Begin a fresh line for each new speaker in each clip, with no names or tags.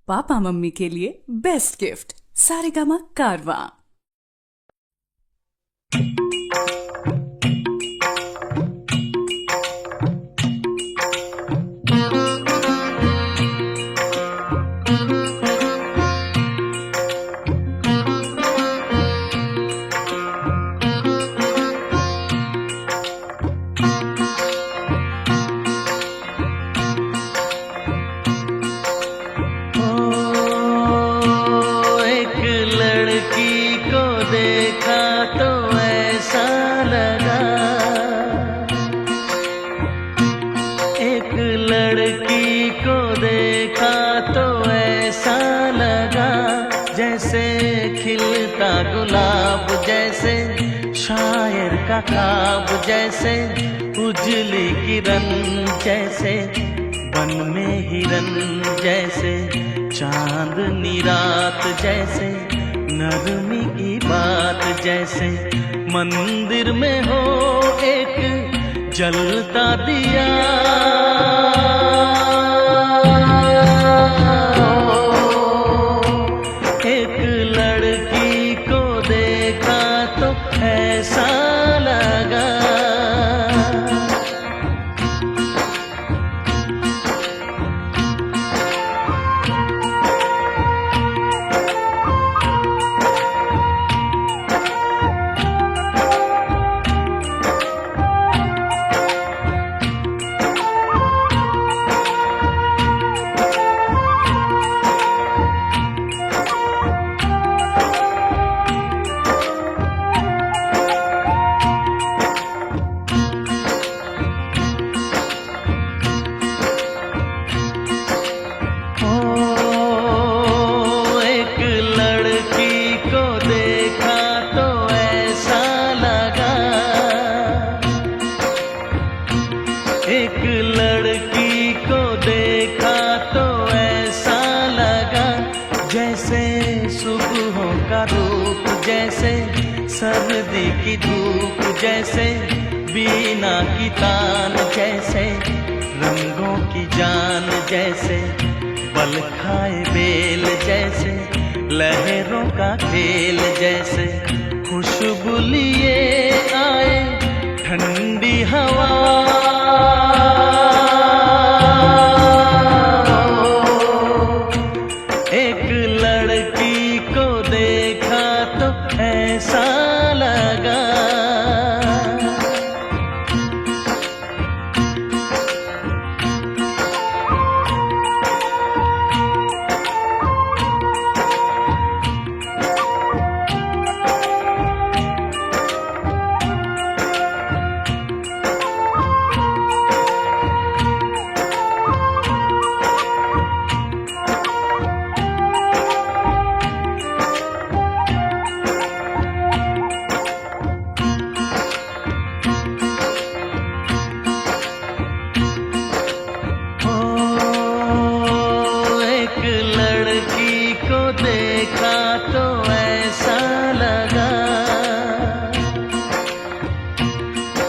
Papa mummy के लिए best gift Saregama कारवां।
देखा तो ऐसा लगा, एक लड़की को देखा तो ऐसा लगा, जैसे खिलता गुलाब, जैसे शायर का ख्वाब, जैसे उजली किरण, जैसे बन में हिरन, जैसे चांदनी रात, जैसे नरमी की बात, जैसे मंदिर में हो एक जलता दिया। एक लड़की को देखा तो ऐसा लगा। एक लड़की को देखा तो ऐसा लगा, जैसे सुबहों का रूप, जैसे सर्दी की धूप, जैसे बीना की तान, जैसे रंगों की जान, जैसे बल खाए बेल, जैसे लहरों का खेल, जैसे खुशबू लिए आए ठंडी हवा। एक लड़की को देखा तो ऐसा लगा। लड़की को देखा तो ऐसा लगा,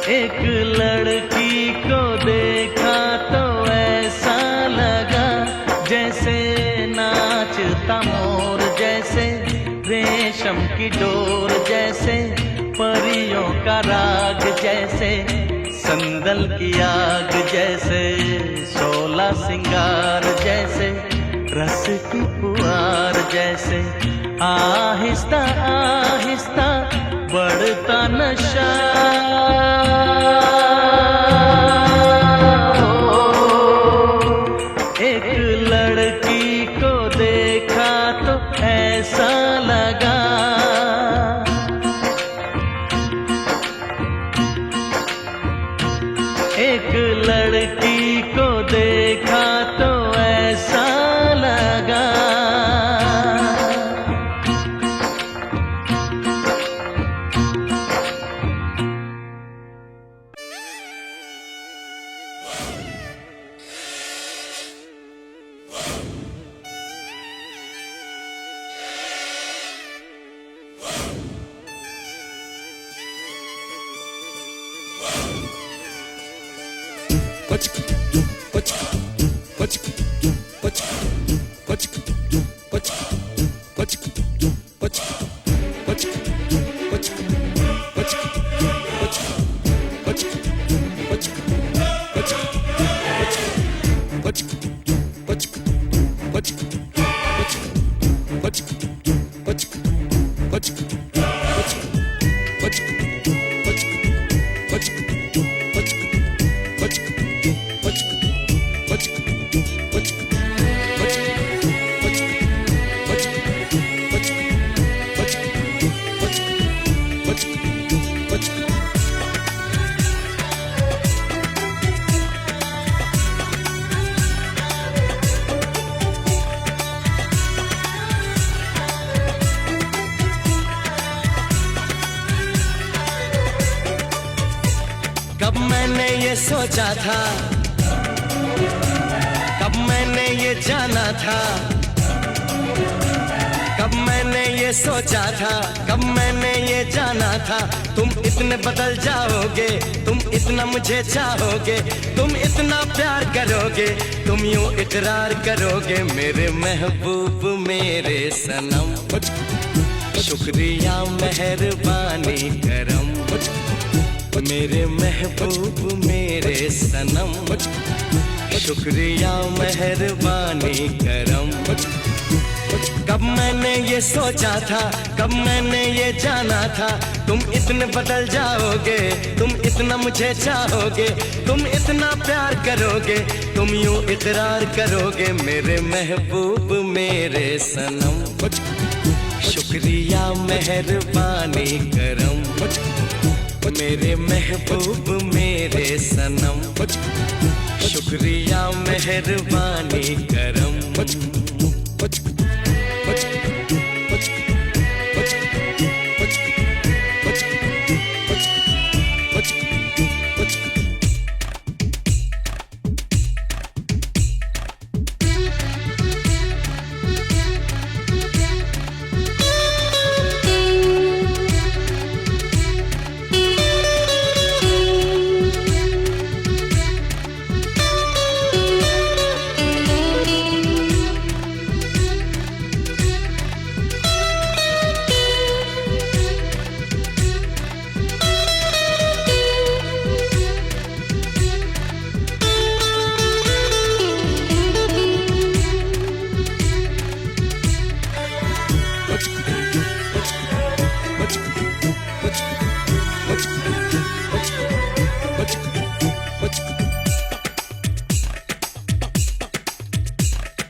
एक लड़की को देखा तो ऐसा लगा, जैसे नाचता मोर, जैसे रेशम की डोर, जैसे परियों का राग, जैसे संदल की आग, जैसे सोला सिंगार, जैसे रस की फुहार, जैसे आहिस्ता आहिस्ता बढ़ता नशा। एक लड़की को देखा तो ऐसा लगा। एक लड़की को देखा तो ऐसा लगा।
What you
ये सोचा था, कब मैंने ये जाना था, कब मैंने ये सोचा था, कब मैंने ये जाना था। तुम इतने बदल जाओगे, तुम इतना मुझे चाहोगे, तुम इतना प्यार करोगे, तुम यूं इकरार करोगे। मेरे महबूब मेरे सनम, शुक्रिया मेहरबानी करम। मेरे महबूब मेरे सनम, शुक्रिया मेहरबानी करम। कब मैंने ये सोचा था, कब मैंने ये जाना था, तुम इतने बदल जाओगे, तुम इतना मुझे चाहोगे, तुम इतना प्यार करोगे, तुम यूं इकरार करोगे। मेरे महबूब मेरे सनम, शुक्रिया मेहरबानी करम। मेरे महबूब मेरे सनम, शुक्रिया मेहरबानी करम।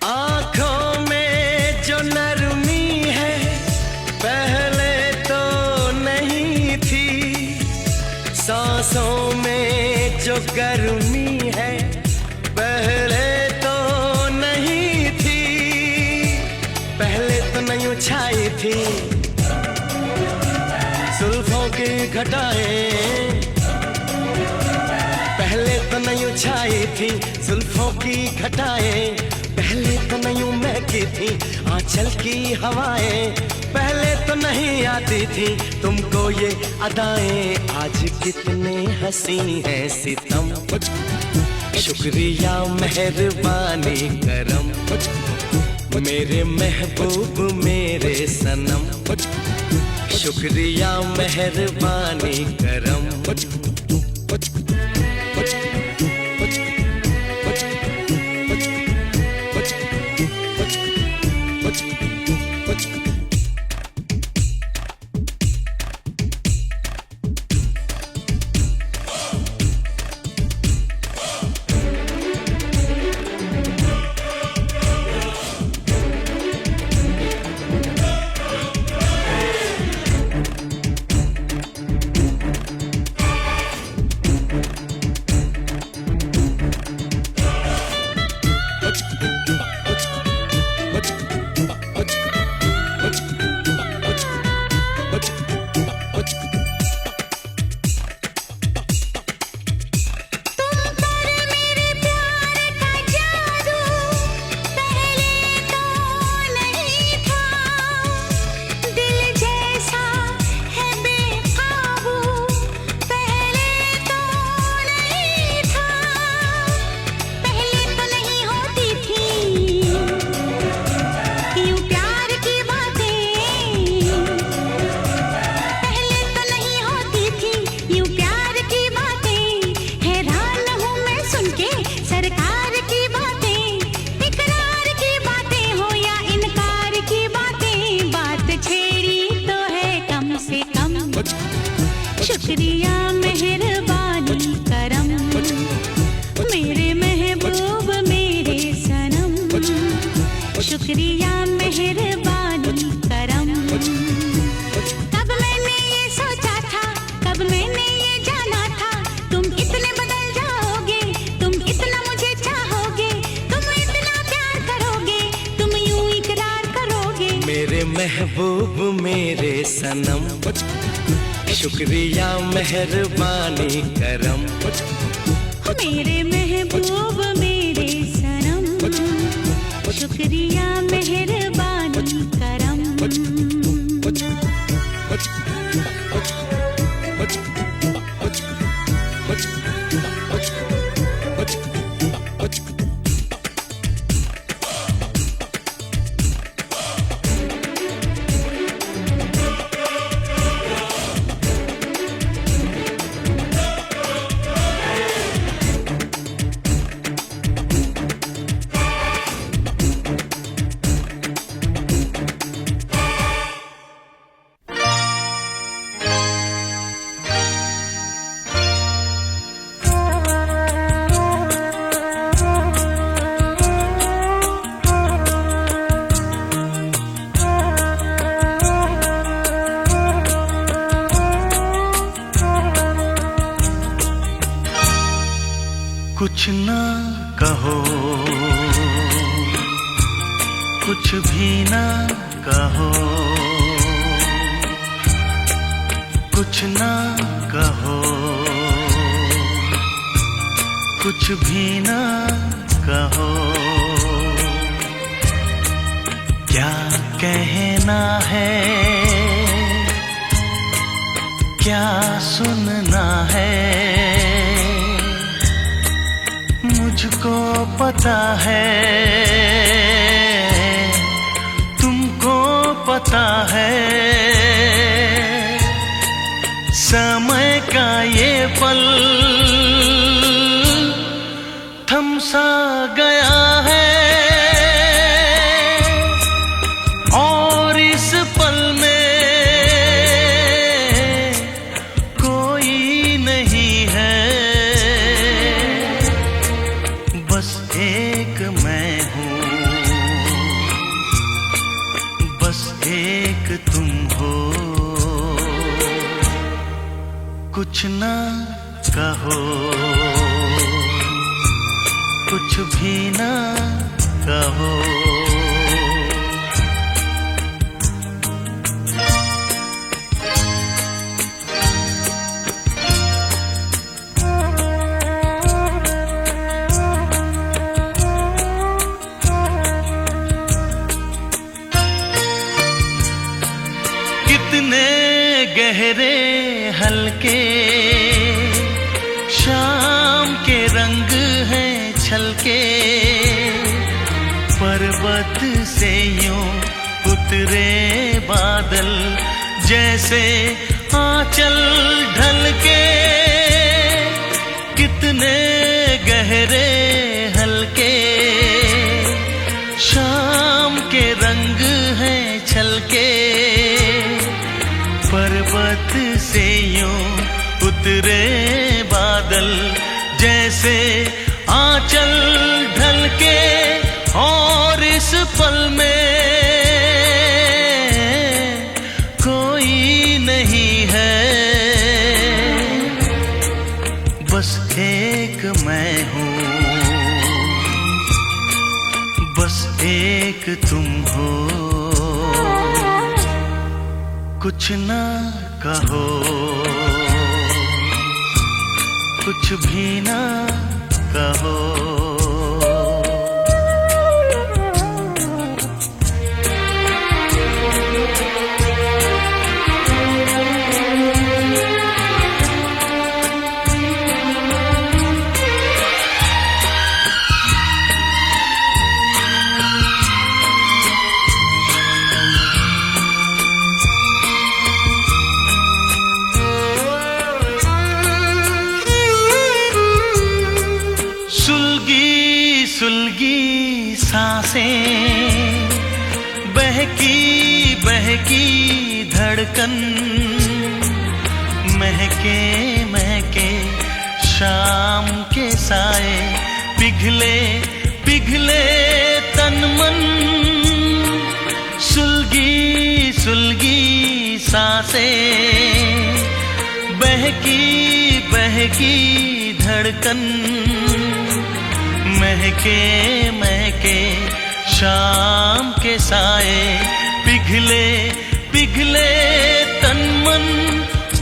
आँखों में जो नरमी है पहले तो नहीं थी, सांसों में जो गर्मी है पहले तो नहीं थी, पहले तो नहीं छाई थी जुल्फों की घटाएं, पहले तो नहीं छाई थी जुल्फों की घटाएं, पहले तो नहीं महकी थी आंचल की हवाएं, पहले तो नहीं आती थी तुमको ये अदाएं। आज कितने हंसी हैं सितम, शुक्रिया मेहरबानी करम। मेरे महबूब मेरे सनम, शुक्रिया मेहरबानी करम।
शुक्रिया मेहरबानी करम। मेरे महबूब मेरे सनम, शुक्रिया मेहरबानी करम। कब मैंने ये सोचा था, कब मैंने ये जाना था, तुम इतने बदल जाओगे, तुम इतना मुझे चाहोगे, तुम इतना प्यार करोगे, तुम यूं इकरार करोगे।
मेरे महबूब मेरे सनम, शुक्रिया मेहरबानी करम।
मेरे महबूब मेरे सनम, शुक्रिया मेहरबानी करम।
कुछ ना कहो, कुछ भी ना कहो, कुछ ना कहो, कुछ भी ना कहो। क्या कहना है, क्या सुनना है, मुझको पता है, तुमको पता है। समय का ये पल थम सा गया है, और इस पल में कोई नहीं है। बस एक मैं हूँ, बस एक तुम हो। कुछ ना कहो, कुछ भी ना कहो। कितने गहरे हल्के शाम के रंग हैं छलके, पर्वत से यूं उतरे बादल जैसे आंचल ढलके। कितने गहरे हल्के शाम के रंग हैं छलके, पर्वत से यूं उतरे बादल जैसे आंचल ढलके। और इस पल में कोई नहीं है, बस एक मैं हूँ, बस एक तुम हो। कुछ ना कहो, कुछ भी ना कहो। सुलगी सांसें, बहकी बहकी धड़कन, महके महके शाम के साए, पिघले पिघले तन मन। सुलगी सुलगी सांसें, बहकी बहकी धड़कन, महके महके शाम के साए, पिघले पिघले तन मन।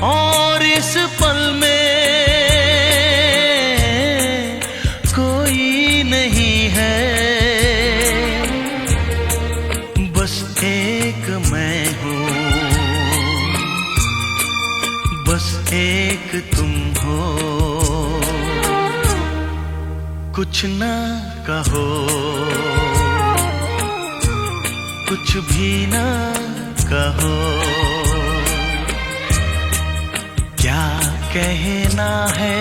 और इस पल में तुम हो, कुछ ना कहो, कुछ भी ना कहो, क्या कहना है,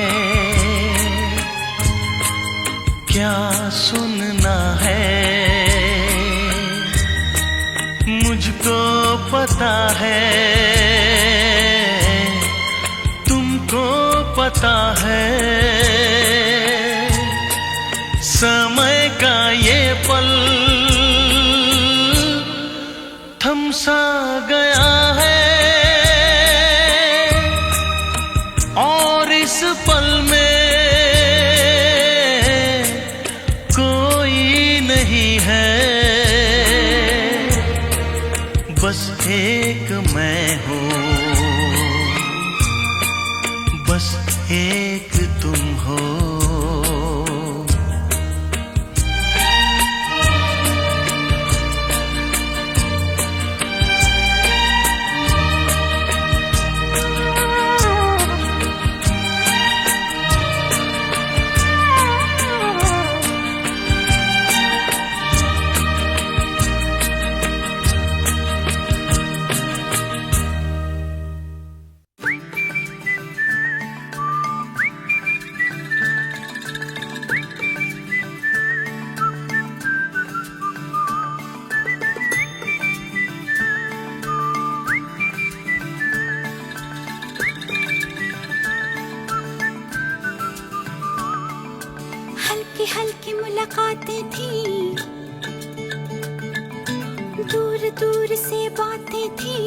क्या सुनना है, मुझको पता है, तुमको पता है, समय का ये पल थम सा गया है, और इस पल में कोई नहीं है, बस एक मैं हूँ, बस एक तुम हो।
हल्की हल्की मुलाकातें थी, दूर दूर से बातें थी,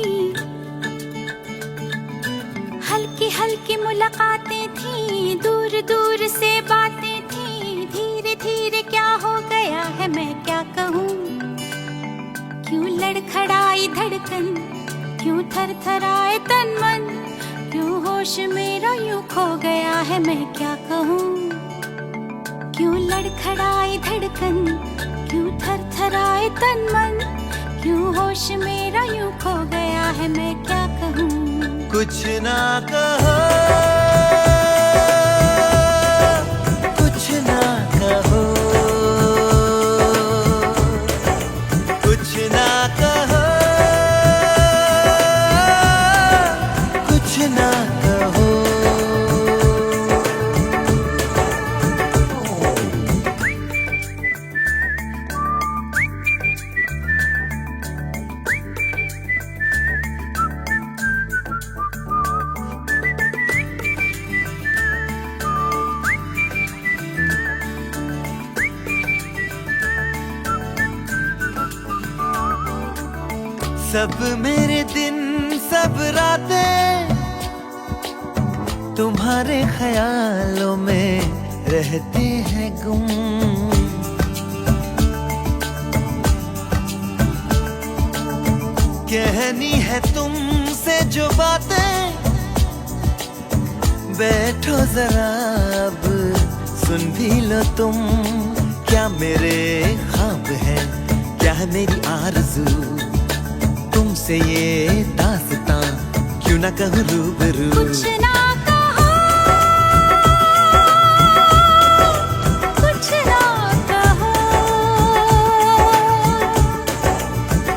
हल्की हल्की मुलाकातें थी, दूर दूर से बातें थी, धीरे धीरे क्या हो गया है मैं क्या कहूँ, क्यों लड़खड़ाई धड़कन, क्यों थरथराए तन मन, क्यों होश मेरा यूं खो गया है मैं क्या कहूँ, क्यों लड़खड़ाई धड़कन, क्यों थरथराए तन मन, क्यों होश मेरा यूं खो गया है मैं क्या कहूँ।
कुछ ना कहो, कुछ ना कहो, कुछ ना कहो, कुछ ना कहो। सब मेरे दिन सब रातें तुम्हारे ख्यालों में रहते हैं गुम, कहनी है तुमसे जो बातें, बैठो जरा अब सुन भी लो तुम, क्या मेरे ख्वाब है, क्या है मेरी आरज़ू, तुमसे ये दास्तां क्यों ना कहूँ रूबरू।
कुछ ना कहो, कुछ ना कहो,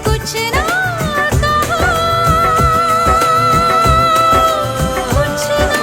कुछ ना कहो, कुछ ना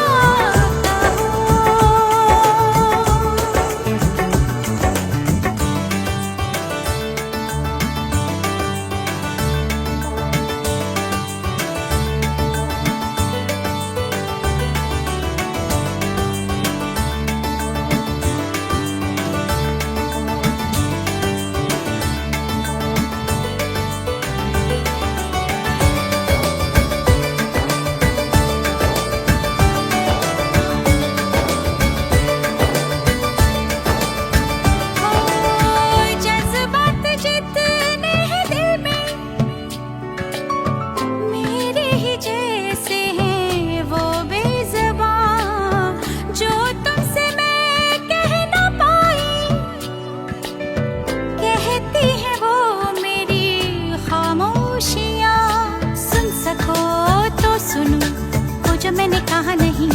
जो मैंने कहा नहीं।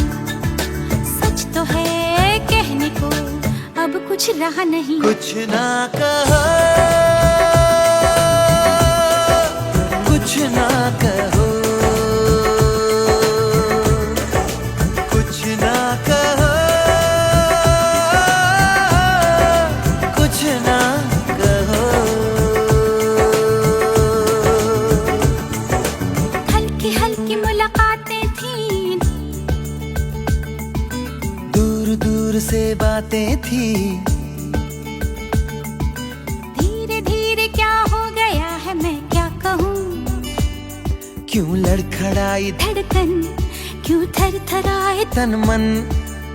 कुछ रहा नहीं।
कुछ ना कहो, कुछ ना कहो, कुछ ना कहो, कुछ ना कहो।
हल्की हल्की मुलाकातें थी,
दूर दूर से बातें थी,
धीरे धीरे क्या हो गया है मैं क्या कहूँ।
क्यों लड़खड़ाई
धड़कन, क्यों थरथराए
तन मन,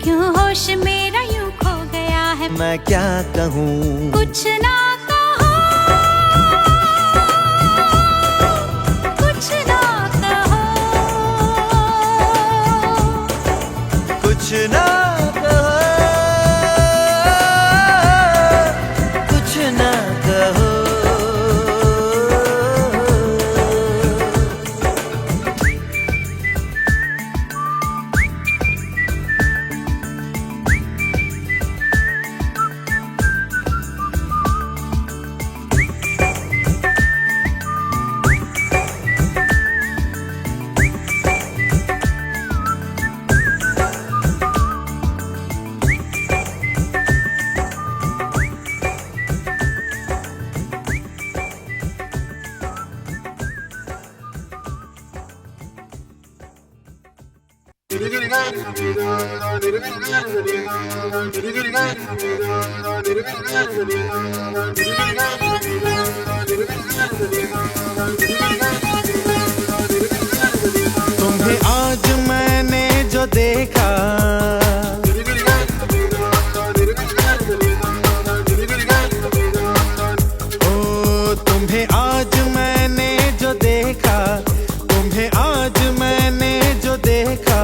क्यों होश मेरा यूं खो गया है।
मैं क्या कहूँ।
कुछ ना कहो, कुछ ना कहो,
कुछ ना कहो, कुछ ना कहो। तुम्हें आज मैंने जो देखा, ओ तुम्हें आज मैंने जो देखा, तुम्हें आज मैंने जो देखा,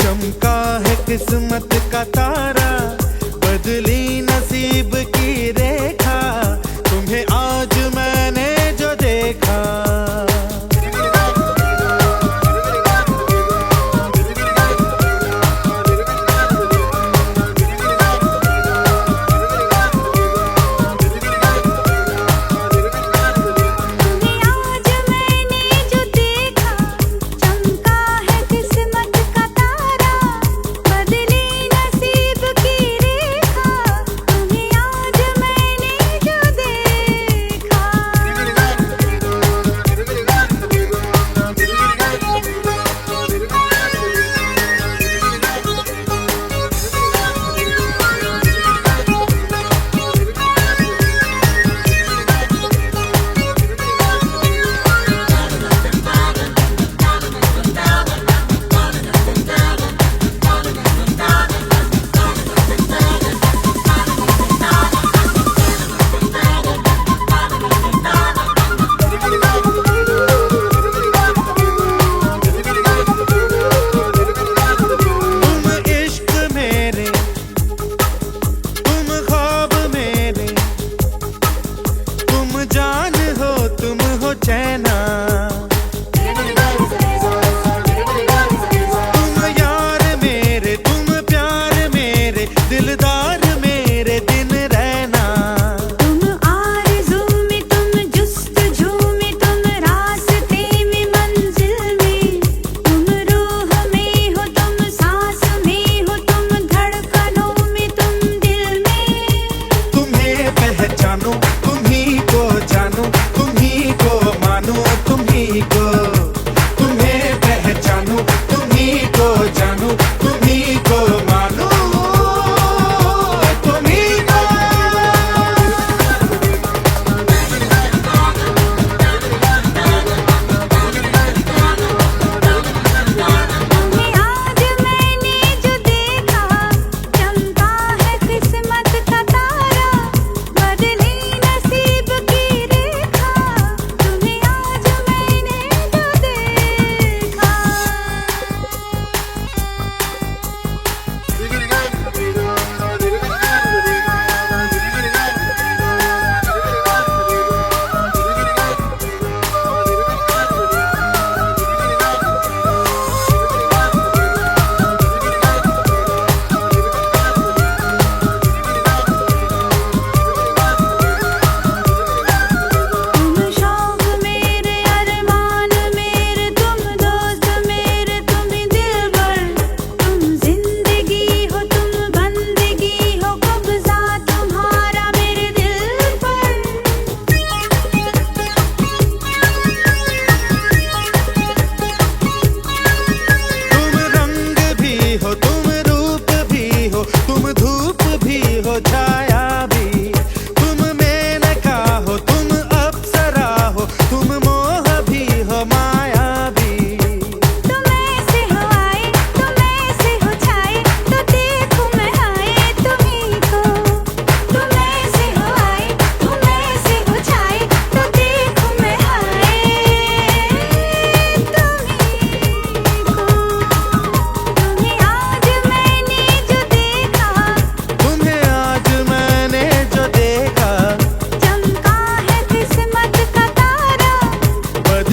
चमका है किस्मत का तारा, बदली नसीब की रेखा। तुम्हें आज मैंने जो देखा,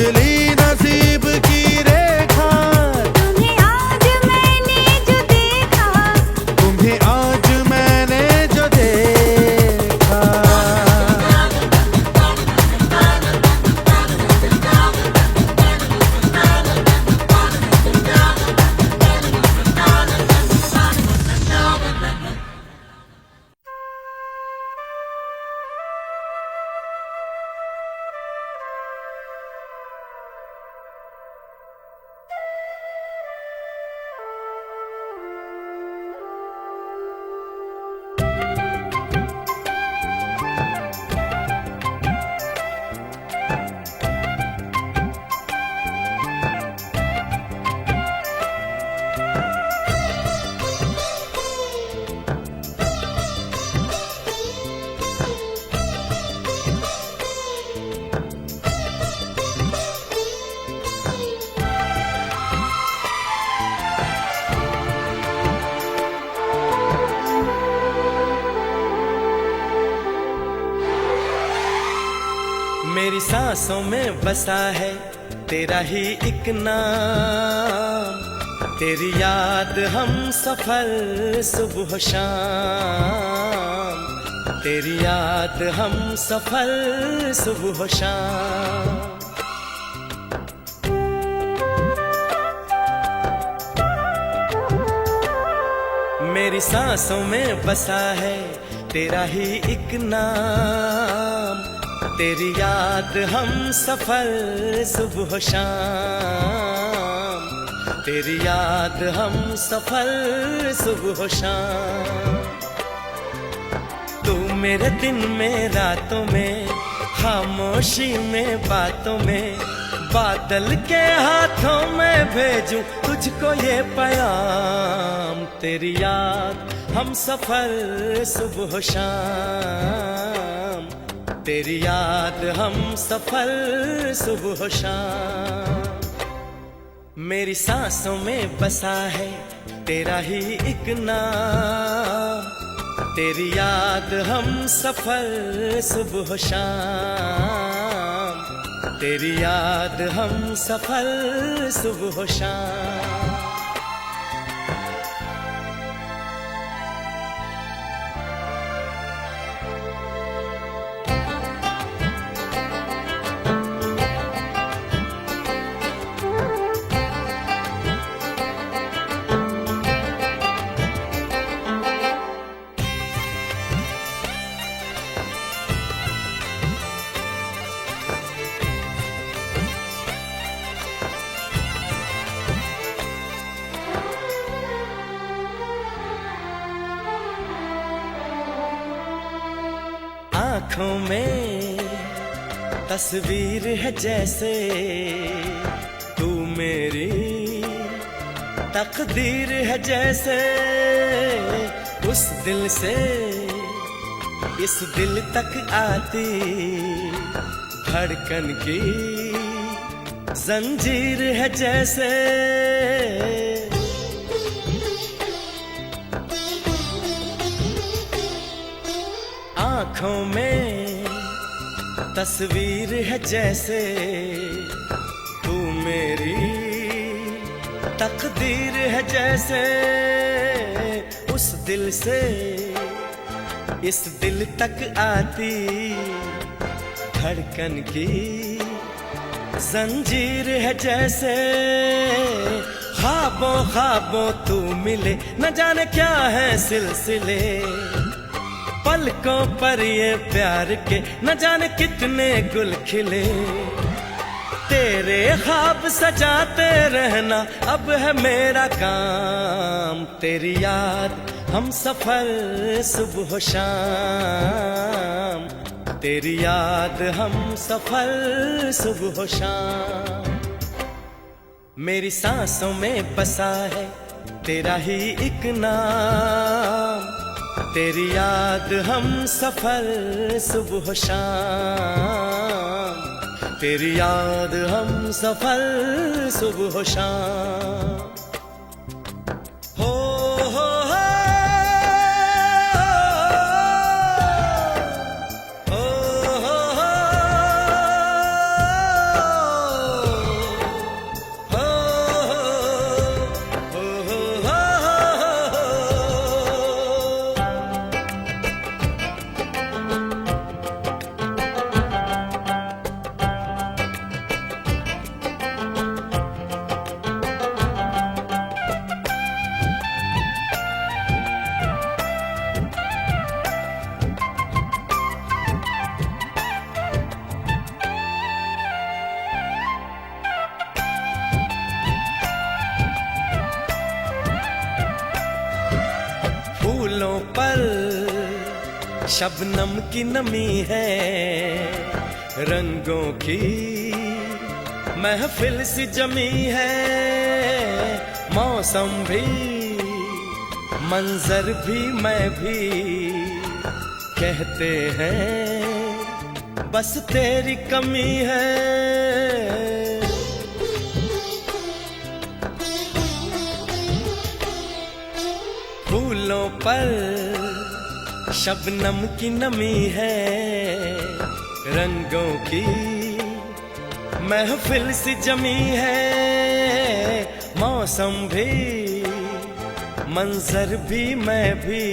उजली नसीब की रेखा,
तुम्हें आज मैंने जो देखा,
तुम्हें आज मैंने जो देखा।
मेरी सांसों में बसा है तेरा ही एक नाम, तेरी याद हम सफर सुबह शाम, तेरी याद हम सफर सुबह शाम। मेरी सांसों में बसा है तेरा ही एक नाम, तेरी याद हम सफर सुबह शाम, तेरी याद हम सफर सुबह शाम। तू मेरे दिन में रातों में, खामोशी में बातों में, बादल के हाथों में भेजूं तुझको ये पैगाम। तेरी याद हम सफर सुबह शाम, तेरी याद हम सफर सुबह शाम। मेरी सांसों में बसा है तेरा ही एक नाम, तेरी याद हम सफर सुबह शाम, तेरी याद हम सफर सुबह शाम। आँखों में तस्वीर है जैसे तू मेरी तकदीर है जैसे, उस दिल से इस दिल तक आती धड़कन की जंजीर है जैसे। आँखों में तस्वीर है जैसे तू मेरी तकदीर है जैसे, उस दिल से इस दिल तक आती धड़कन की जंजीर है जैसे। ख्वाबों ख्वाबों तू मिले न जाने क्या है सिलसिले, पलकों पर ये प्यार के न जाने कितने गुल खिले। तेरे ख्वाब सजाते रहना अब है मेरा काम, तेरी याद हम सफर सुबह शाम, तेरी याद हम सफर सुबह शाम। मेरी सांसों में बसा है तेरा ही एक नाम, तेरी याद हम सफर सुबह शाम, तेरी याद हम सफर सुबह शाम। हो हो हो हो हो हो शबनम की नमी है, रंगों की महफिल सी जमी है। मौसम भी, मंजर भी, मैं भी कहते हैं बस तेरी कमी है। फूलों पर शबनम की नमी है, रंगों की महफिल सी जमी है। मौसम भी, मंजर भी, मैं भी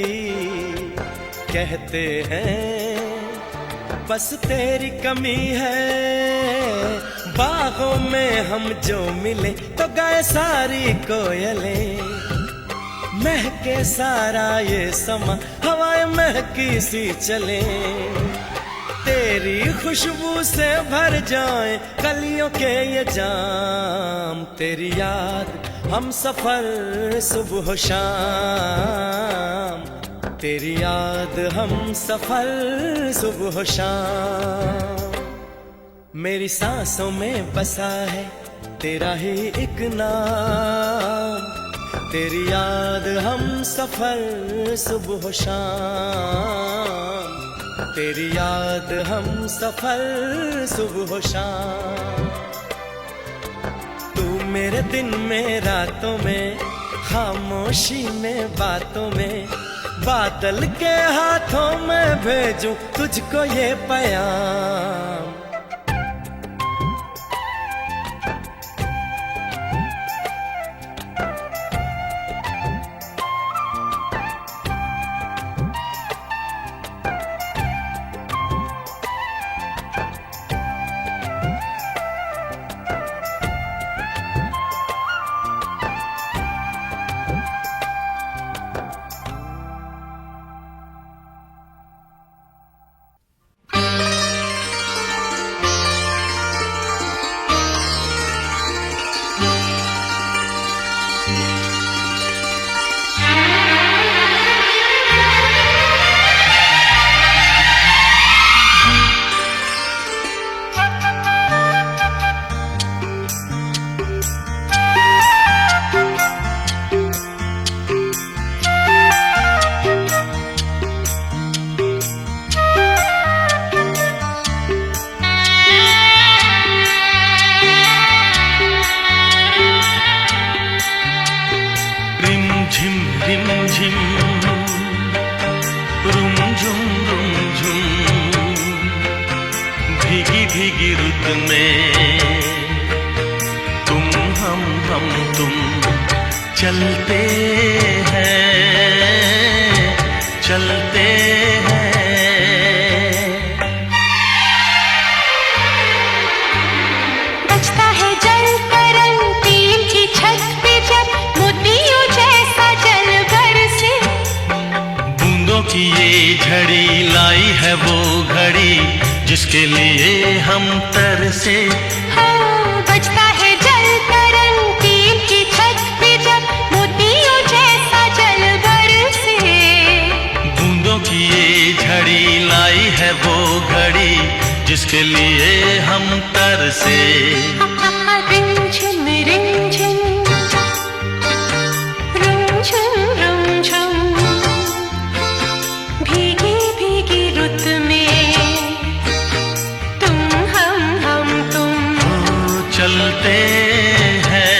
कहते हैं बस तेरी कमी है। बागों में हम जो मिले तो गाए सारी कोयलें, महके सारा ये समा हवाएं महकी सी चले। तेरी खुशबू से भर जाए कलियों के ये जाम। तेरी याद हम सफर सुबह शाम, तेरी याद हम सफर सुबह शाम। मेरी सांसों में बसा है तेरा ही एक नाम। तेरी याद हम सफर सुबह शाम, तेरी याद हम सफर सुबह शाम। तू मेरे दिन में, रातों में, खामोशी में, बातों में, बादल के हाथों में भेजूं तुझको ये पैगाम।
भीगी रुत में तुम हम तुम चलते हैं
बजता है जल तरंग टीम की छत पे जब मोतियों जैसा जल बरसे।
बूंदों की ये झड़ी लाई है वो घड़ी जिसके लिए हम तरसे।
हाँ, बजता है जल तरंग टीम की छत पे जब मोतियों जैसा जल बरसे।
बूंदों की ये झड़ी लाई है वो घड़ी जिसके लिए हम तरसे।
रिमझिम रिमझिम रिमझिम रिमझिम भीगी भीगी रुत में तुम हम तुम
चलते हैं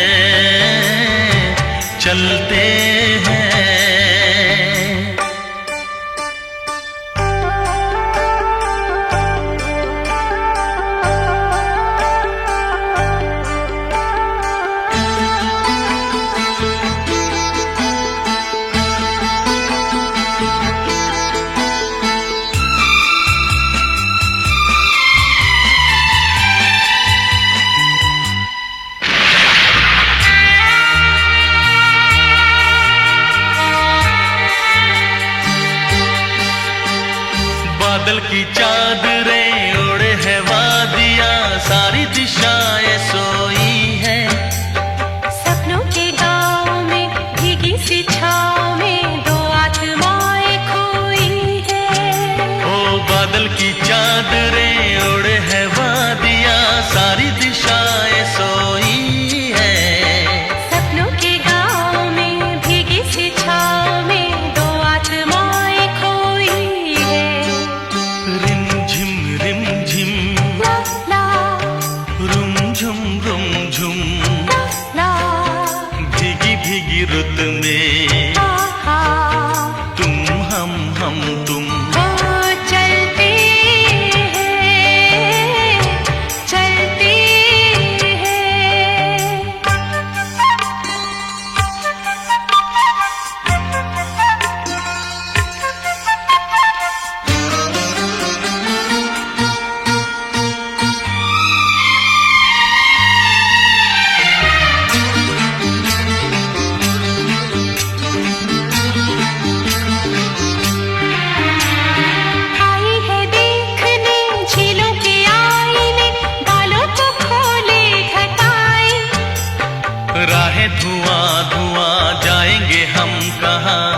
राहें धुआं धुआं जाएंगे हम कहाँ,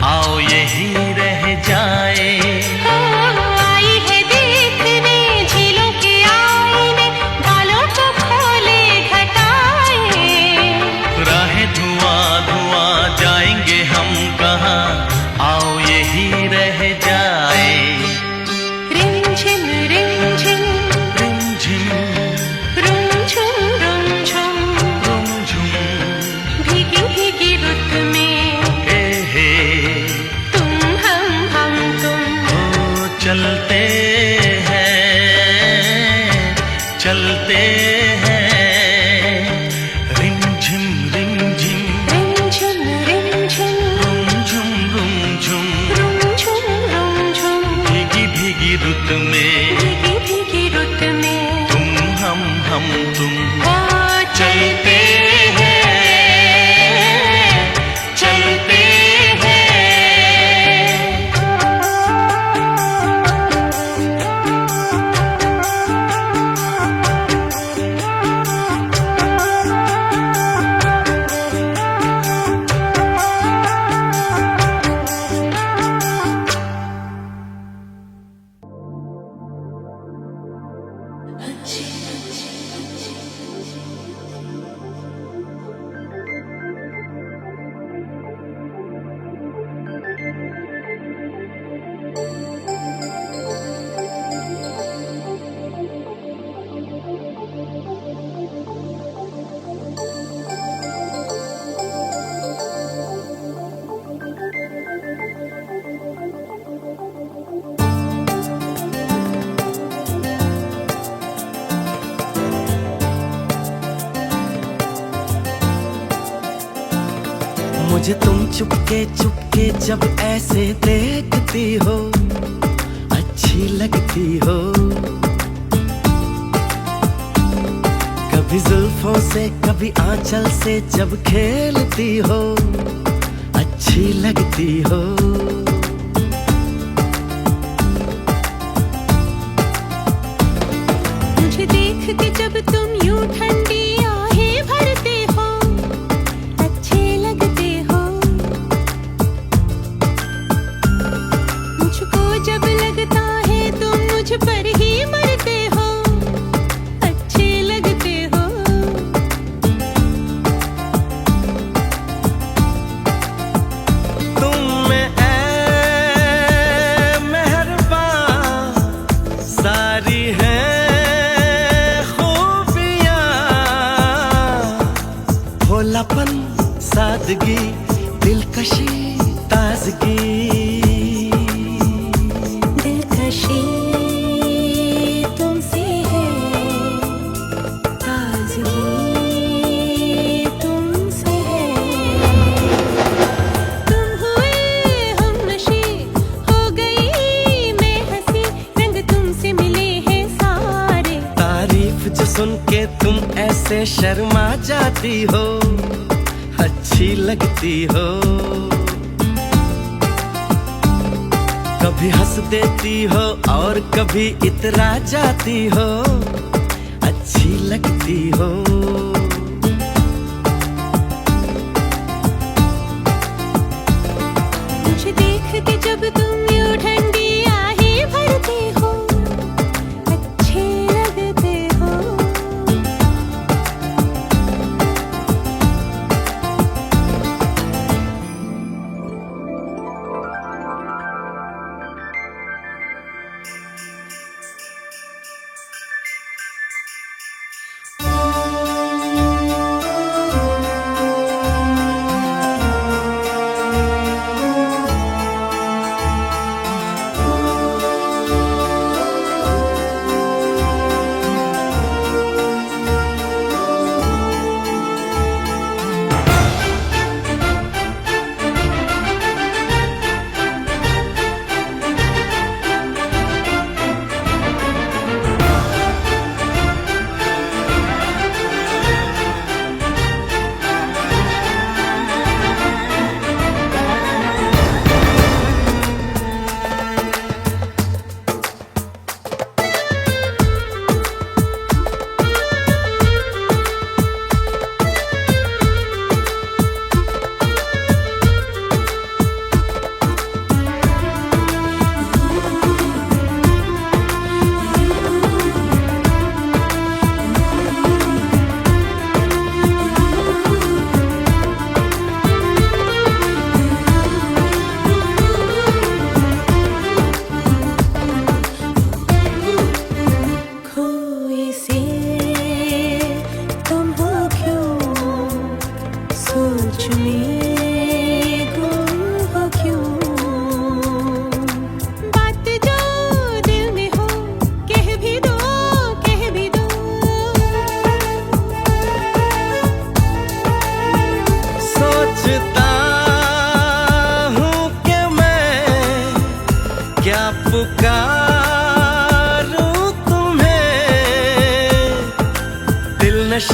आओ यही रह जाए।
आई है देखने झीलों के आईने, बालों को खोले घटाए।
राहें धुआं धुआं जाएंगे हम कहाँ, आओ यही रह जाए।
रिमझिम रिमझिम
रिमझिम
रुमझुम रुमझुम,
रुमझुम
भीगी भीगी रुत में
ए हे
तुम हम तुम।
ओ चलते चलते हैं, रिमझिम रिमझिम
रिमझिम रिमझिम
रुमझुम रुमझुम
रुमझुम रुमझुम,
भीगी भीगी रुत में
भीगी भीगी रुत में
हम तुम।
ओ चलते हैं चलते हैं।
मुझे तुम चुपके चुपके जब ऐसे देखती हो, अच्छी लगती हो। कभी जुल्फों से कभी आंचल से जब खेलती हो, अच्छी लगती हो।
मुझे देख के जब तुम यूं ठंडी आहें भरते हो, अच्छे लगते हो। मुझको जब लगता है तुम मुझ पर ही मरते हो, अच्छे लगते हो।
तुम में ऐ मेहरबान सारी है खूबियाँ, भोलापन सादगी दिलकशी ताजगी।
दिलकशी तुमसे है, ताज़गी तुमसे है। तुम हुए हमनशी, हो गई मैं हंसी, रंग तुमसे मिले हैं सारे।
तारीफ जो सुन के तुम ऐसे शर्मा जाती हो, अच्छी लगती हो। कभी हंस देती हो और कभी इतरा जाती हो, अच्छी लगती हो।
मुझे देख के जब तुम यूं ठंडी आहें भरते हो, अच्छे लगते हो।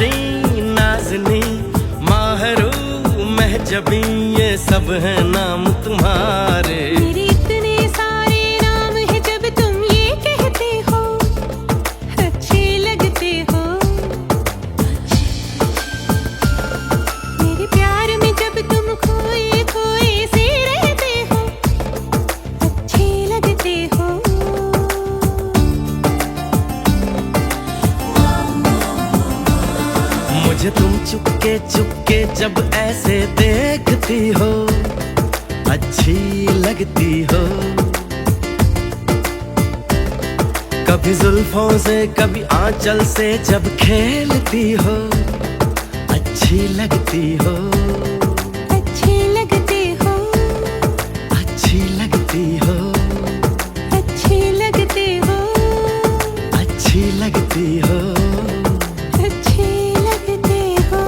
प्यारी नाज़नी माहरू महजबी ये सब है नाम तुम्हारे।
मेरे इतने सारे नाम है जब तुम ये कहते हो अच्छे लगते हो। मेरे प्यार में जब तुम खोए खोए से रहते हो अच्छे लगते हो।
मुझे तुम चुपके चुपके जब ऐसे देखती हो अच्छी लगती हो। कभी जुल्फों से कभी आंचल से जब खेलती हो अच्छी लगती हो।
अच्छे लगते हो।
अच्छी लगती हो।
अच्छे लगते हो।
अच्छी लगती हो।
अच्छे लगते हो।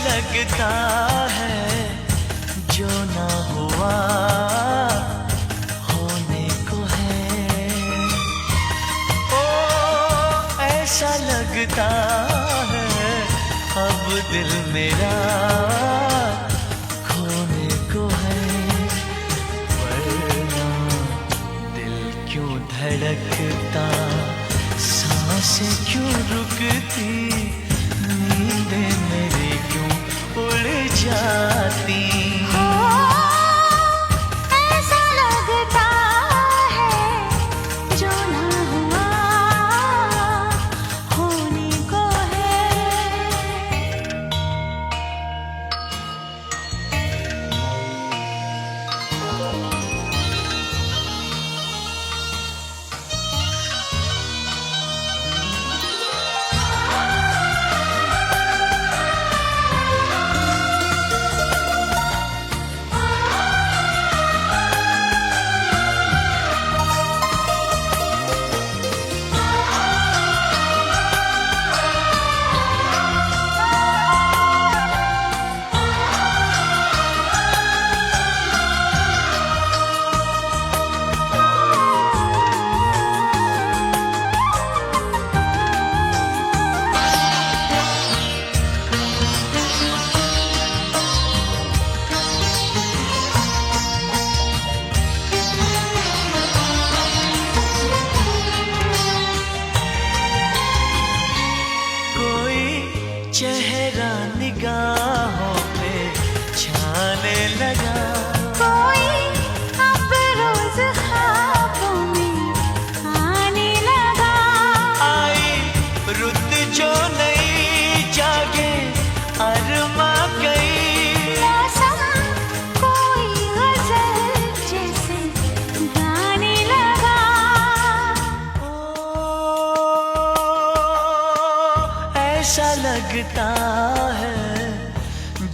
लगता है जो ना हुआ होने को है। ओ ऐसा लगता है अब दिल मेरा खोने को है। वरना दिल क्यों धड़कता, सांसें क्यों रुकती, नींदें मेरी क्यों उड़ जाती।
ऐसा लगता है जो ना हुआ होने को है।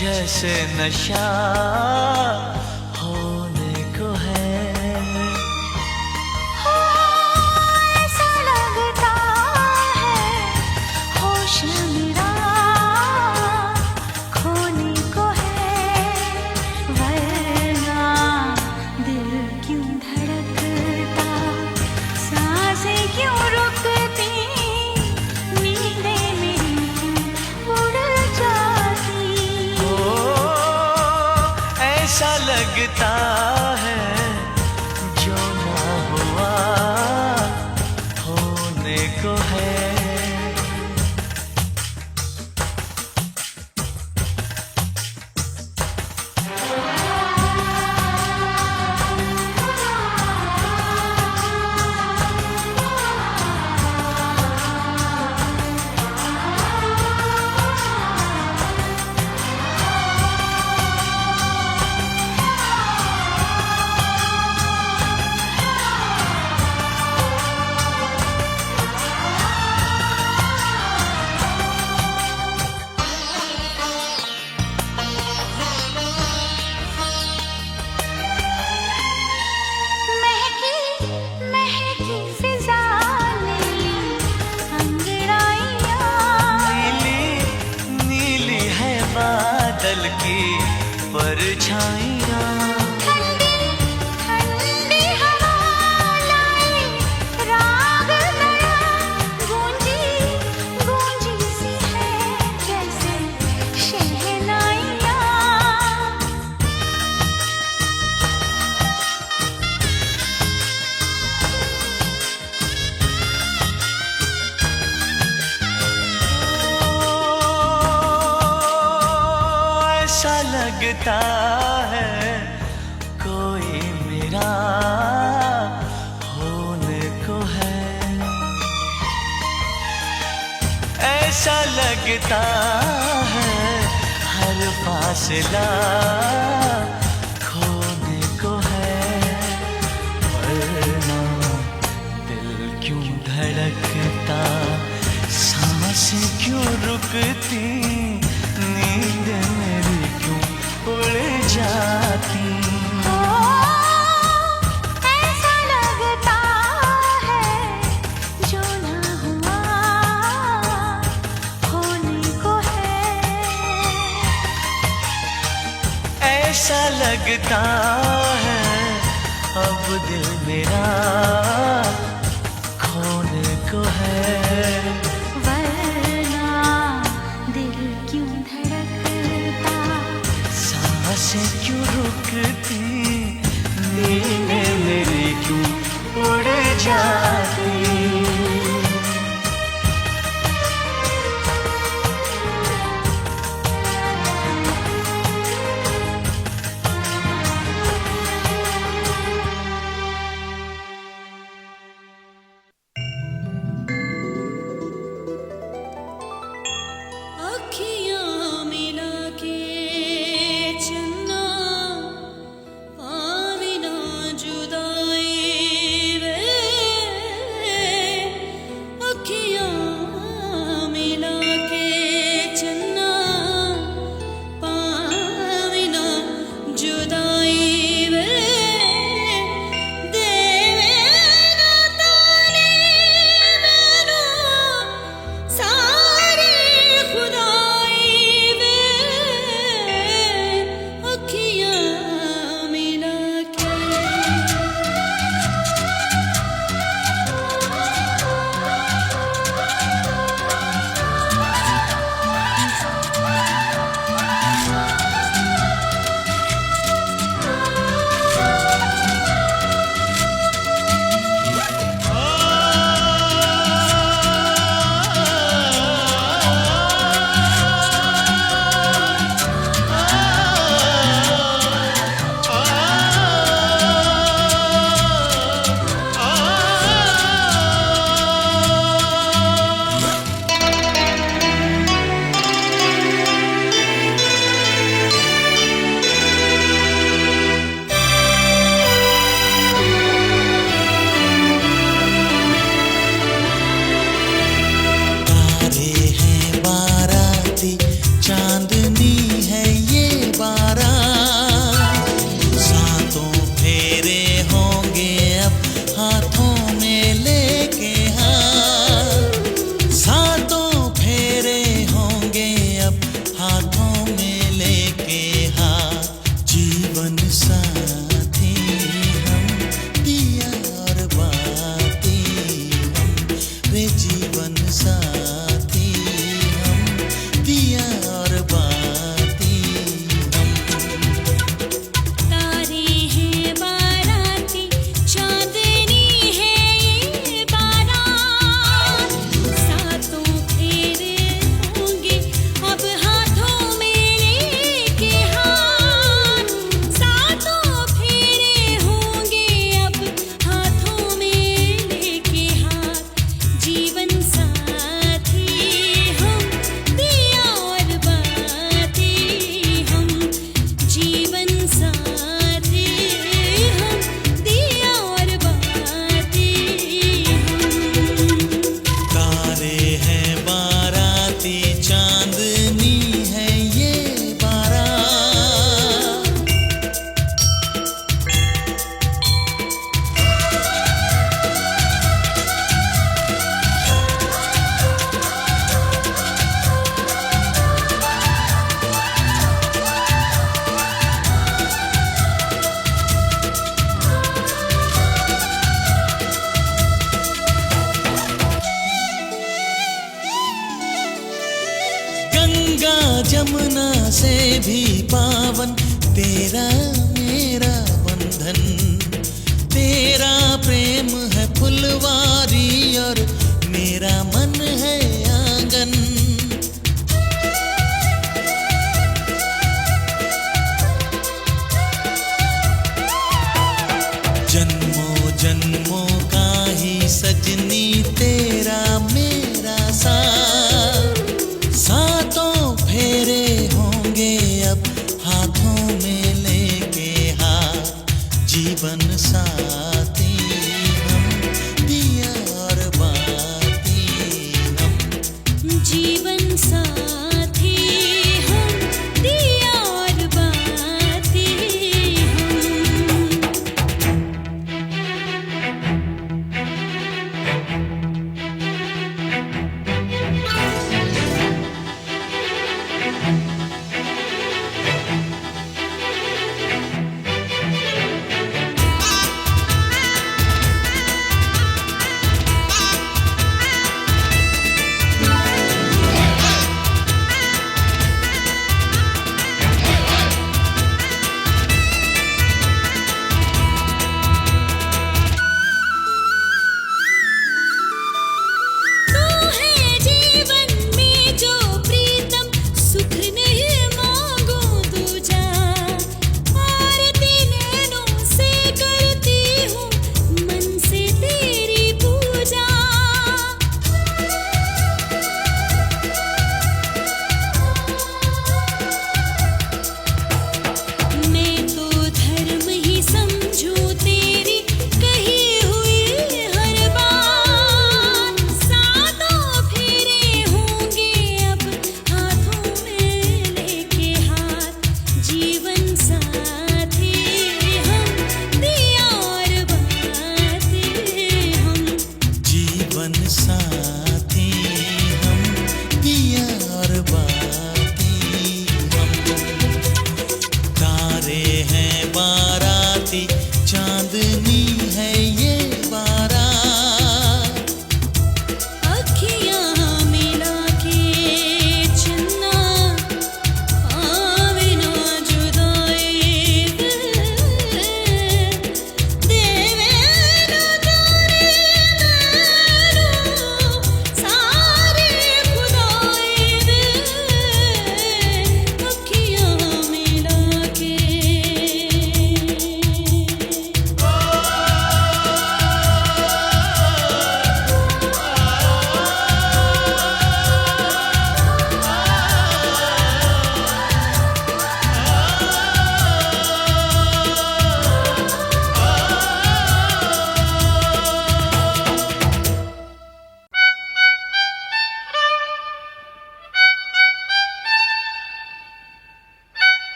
जैसे नशा होने को है।
हो ऐसा लगता है होश मेरा खोने को है, वरना दिल क्यों धड़कता, सांसें क्यों रुकती, नींदें मेरी क्यों उड़ जाती।
ऐसा लगता है जो ना हुआ होने को है।
महकी महकी फिजा ने ली अंगड़ाइयाँ,
नीली नीली है बादल की परछाइयाँ।
ठंडी ठंडी हवा लाई राग नया, गूंजी गूंजी सी है जैसे शहनाइयाँ।
ऐसा लगता है कोई मेरा होने को है। ऐसा लगता है हर फासला खोने को है, वरना दिल क्यों धड़कता, सांसें क्यों रुकती, नींद मेरी क्यों उड़ जाती।
ओ ऐसा लगता है जो ना हुआ होने को है।
ऐसा लगता है अब दिल मेरा खोने को है।
वरना दिल क्यों धड़कता,
सांसें क्यों रुकती, नींदें मेरी क्यों उड़ जाती।
अखियाँ मिला के चन्ना पाविना जुदाई वे,
भी पावन तेरा मेरा बंधन। तेरा प्रेम है फुलवारी और मेरा मन है आंगन। जन्मों जन्मों का ही सजनी तेरा मेरा साथ। सातों फेरे होंगे अब हाथों में लेके हाथ। जीवन साथी हम दिया और बाती हम।
जीवन साथी हम दिया और बाती हम।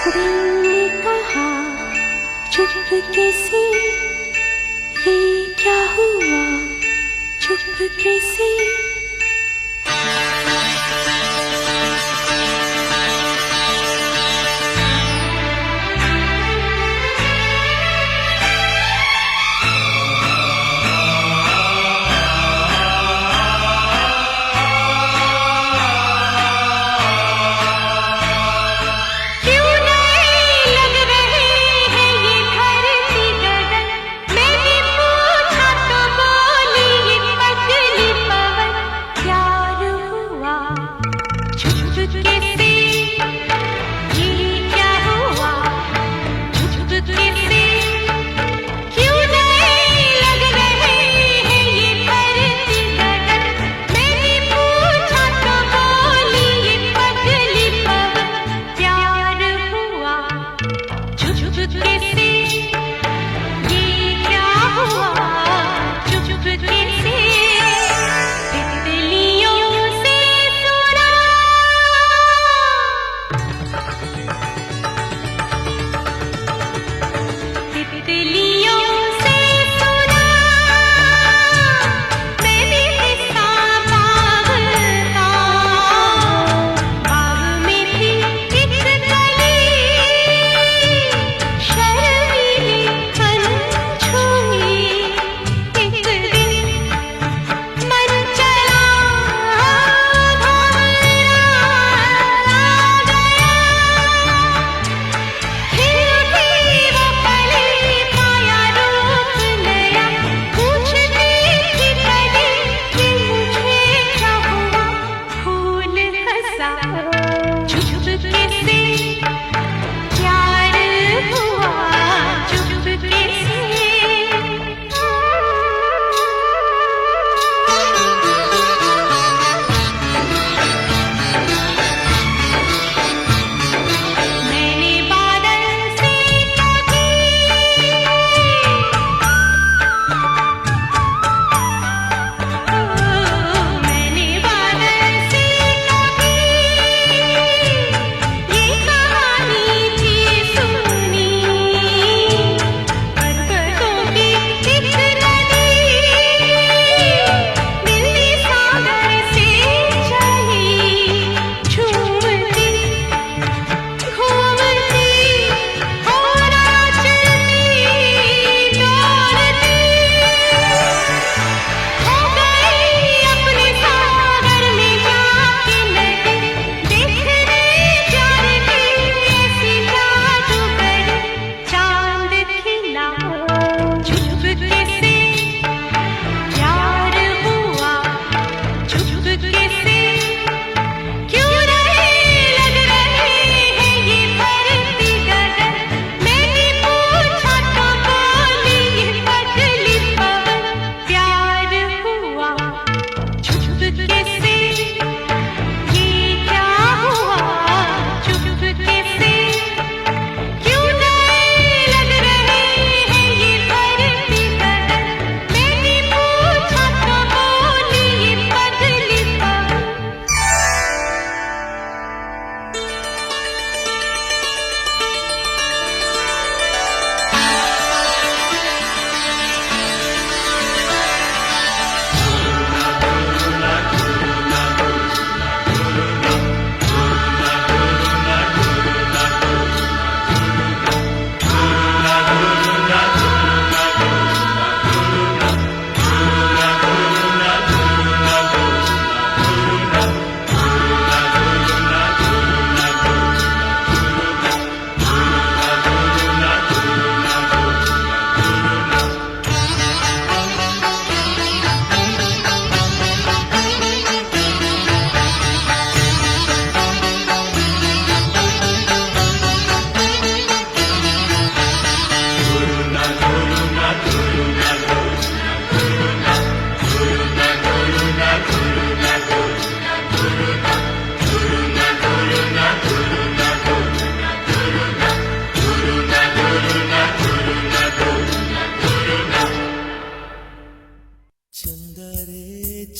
दिल ने कहा चुपके से, ये क्या हुआ चुपके से।
मैंने पूछा तो बोली पगली पगली।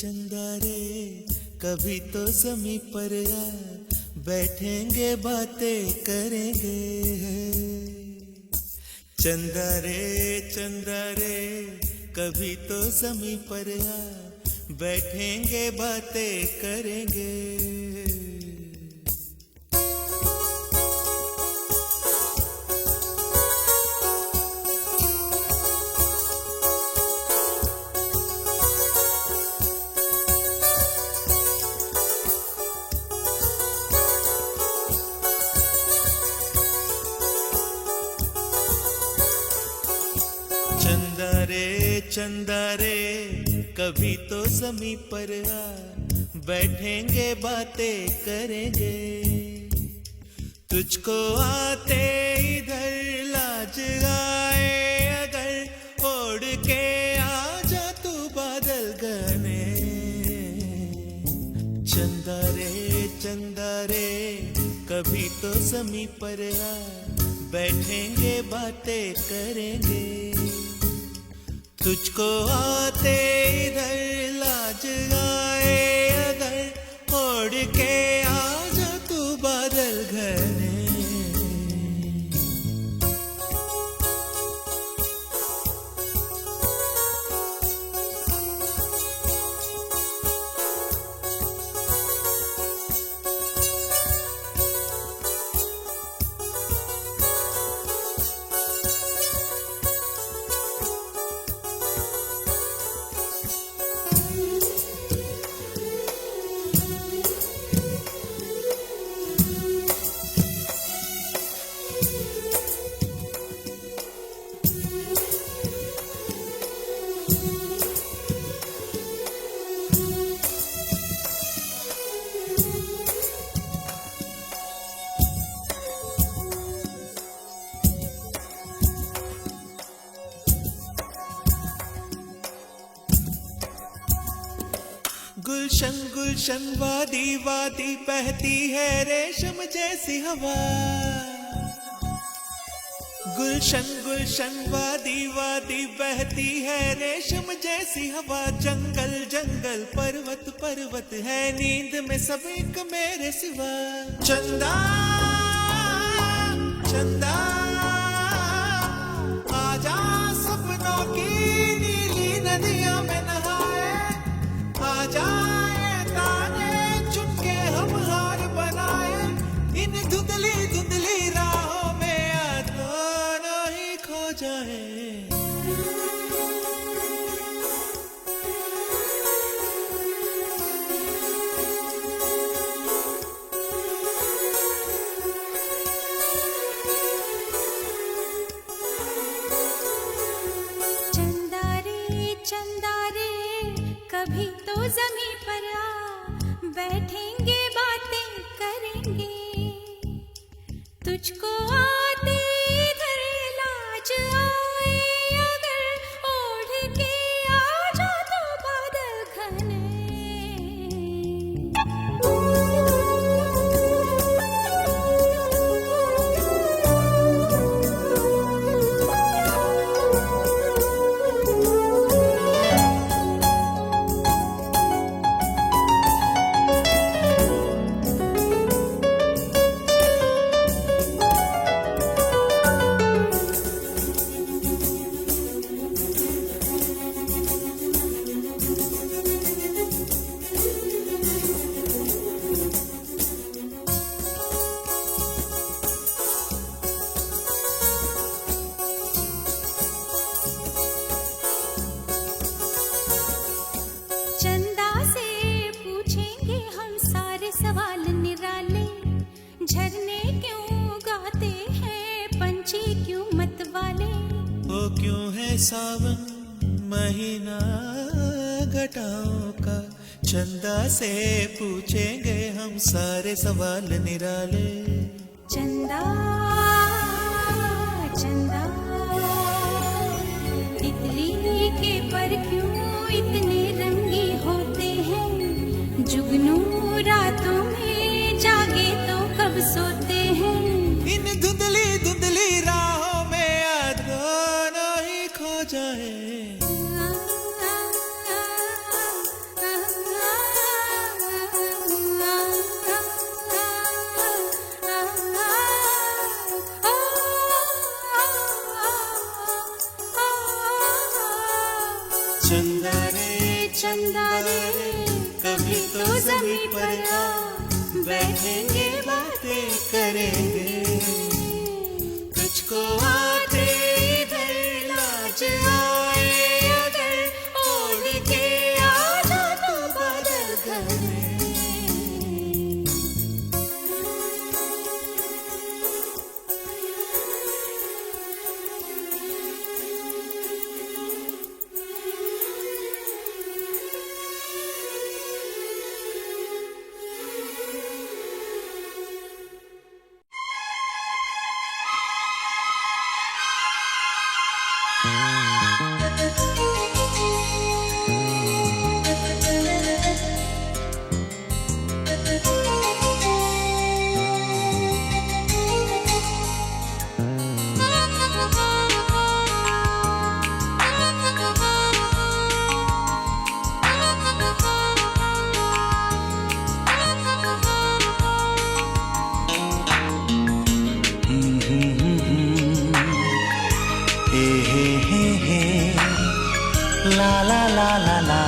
चंदा रे कभी तो ज़मीं पर आ, बैठेंगे बातें करेंगे। चंदा रे कभी तो ज़मीं पर आ, बैठेंगे बातें करेंगे। चंदा रे कभी तो ज़मीं पर आ, बैठेंगे बातें करेंगे। तुझको आते इधर लाज आए अगर, ओढ़ के आ जा तू बादल घने। चंदा रे कभी तो ज़मीं पर आ, बैठेंगे बातें करेंगे। तुझको आते इधर लाज आए अगर, ओढ़ के आ जा तू बादल घने। गुलशन गुलशन वादी वादी बहती है रेशम जैसी हवा। गुलशन गुलशन वादी वादी बहती है रेशम जैसी हवा। जंगल जंगल पर्वत पर्वत है नींद में सब एक मेरे सिवा। चंदा चंदा आजा सपनों की नीली नदियों में नहाए। आजा ताने चुनके हम हार बनाए। इन धुंधली धुंधली राहों में दोनों ही खो जाए।
चंदा रे कभी तो ज़मीं पर आ, बैठेंगे बातें करेंगे। तुझको आते इधर लाज आए अगर, ओढ़ के आ जा तो बादल घने। झरने क्यों गाते हैं पंछी क्यों मत वाले।
ओ क्यों है सावन महीना घटाओं का। चंदा से पूछेंगे हम सारे सवाल निराले।
चंदा चंदा तितली के पर क्यों इतने रंगी होते हैं। जुगनू रातों में जागे तो कब सोते हैं।
इन धुंधली धुंधली राहों में दोनों ही खो जाए। चंदा रे
चंदा रे
कभी तो जमीन पर आ, बैठेंगे बातें करेंगे, तुझको आते इधर लाज आए अगर, ओढ़ के आ जा तू बादल घर में।
ला ला ला ला ला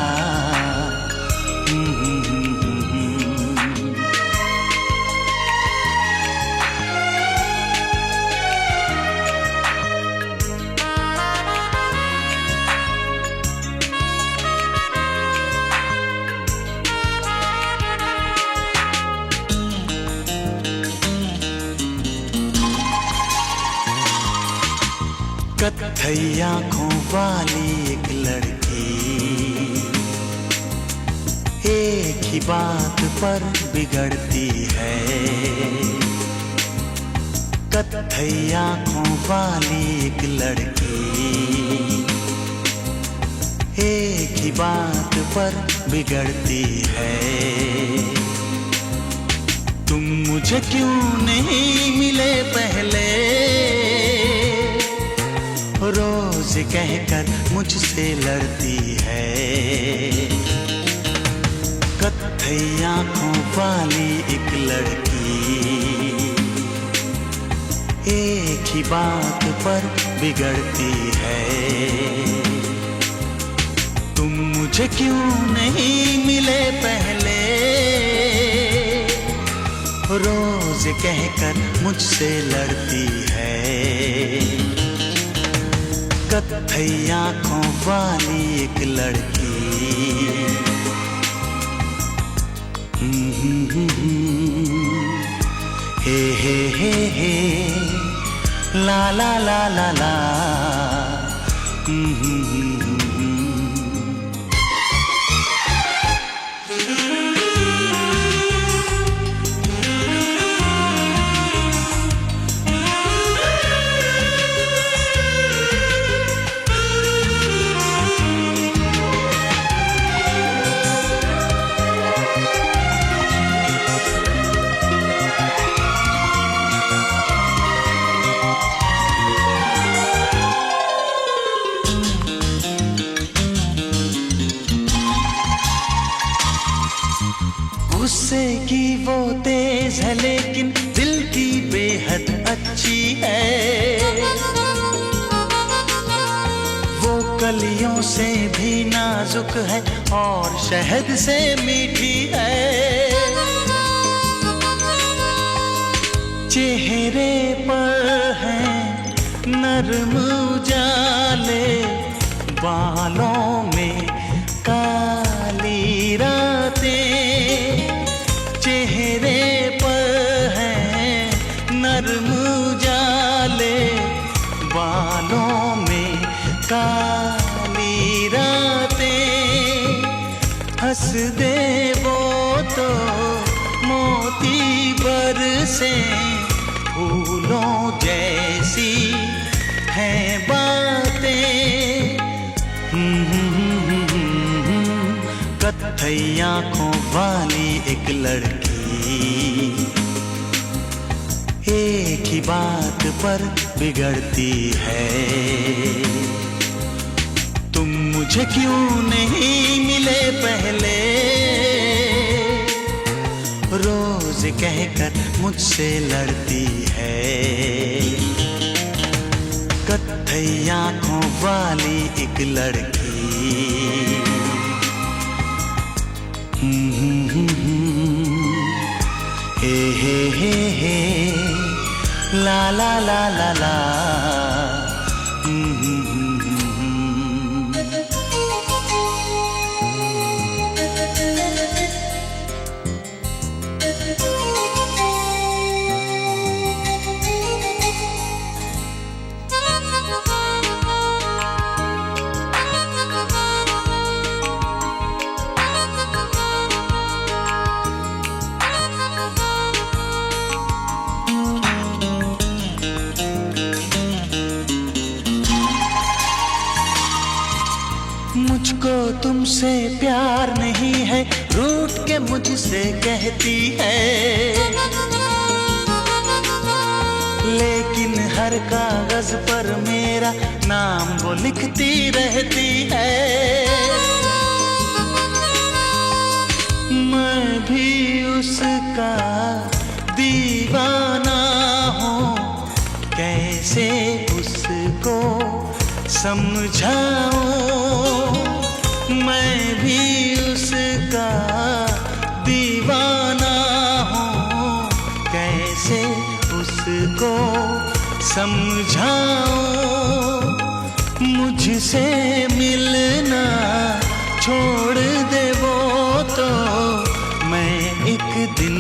कत्थई आंखों वाली एक लड़की, एक ही बात पर बिगड़ती है। कत्थई आंखों वाली एक लड़की, एक ही बात पर बिगड़ती है। तुम मुझे क्यों नहीं मिले पहले, रोज कहकर मुझसे लड़ती है। कत्थई आंखों वाली एक लड़की, एक ही बात पर बिगड़ती है। तुम मुझे क्यों नहीं मिले पहले, रोज कहकर मुझसे लड़ती है। कत्थई आंखों वाली एक लड़की, हे ला ला ला ला ला गुस्से की वो तेज है लेकिन दिल की बेहद अच्छी है। वो कलियों से भी नाजुक है और शहद से मीठी है। चेहरे पर है नरम उजाले, बालों में काली रातें। चेहरे पर है नरम उजाले, बालों में काली रातें। हंस दे वो तो मोती बरसे, फूलों जैसी हैं बातें। कत्थई आंखों वाली एक लड़की, एक ही बात पर बिगड़ती है। तुम मुझे क्यों नहीं मिले पहले, रोज कहकर मुझसे लड़ती है। कत्थई आंखों वाली एक लड़की, हे ला ला ला ला ला। मुझको तुमसे प्यार नहीं है, रूठ के मुझसे कहती है, लेकिन हर कागज पर मेरा नाम वो लिखती रहती है। मैं भी उसका दीवाना हूँ, कैसे उसको समझाऊं। मैं भी उसका दीवाना हूँ, कैसे उसको समझाऊं। मुझसे मिलना छोड़ दे वो तो मैं एक दिन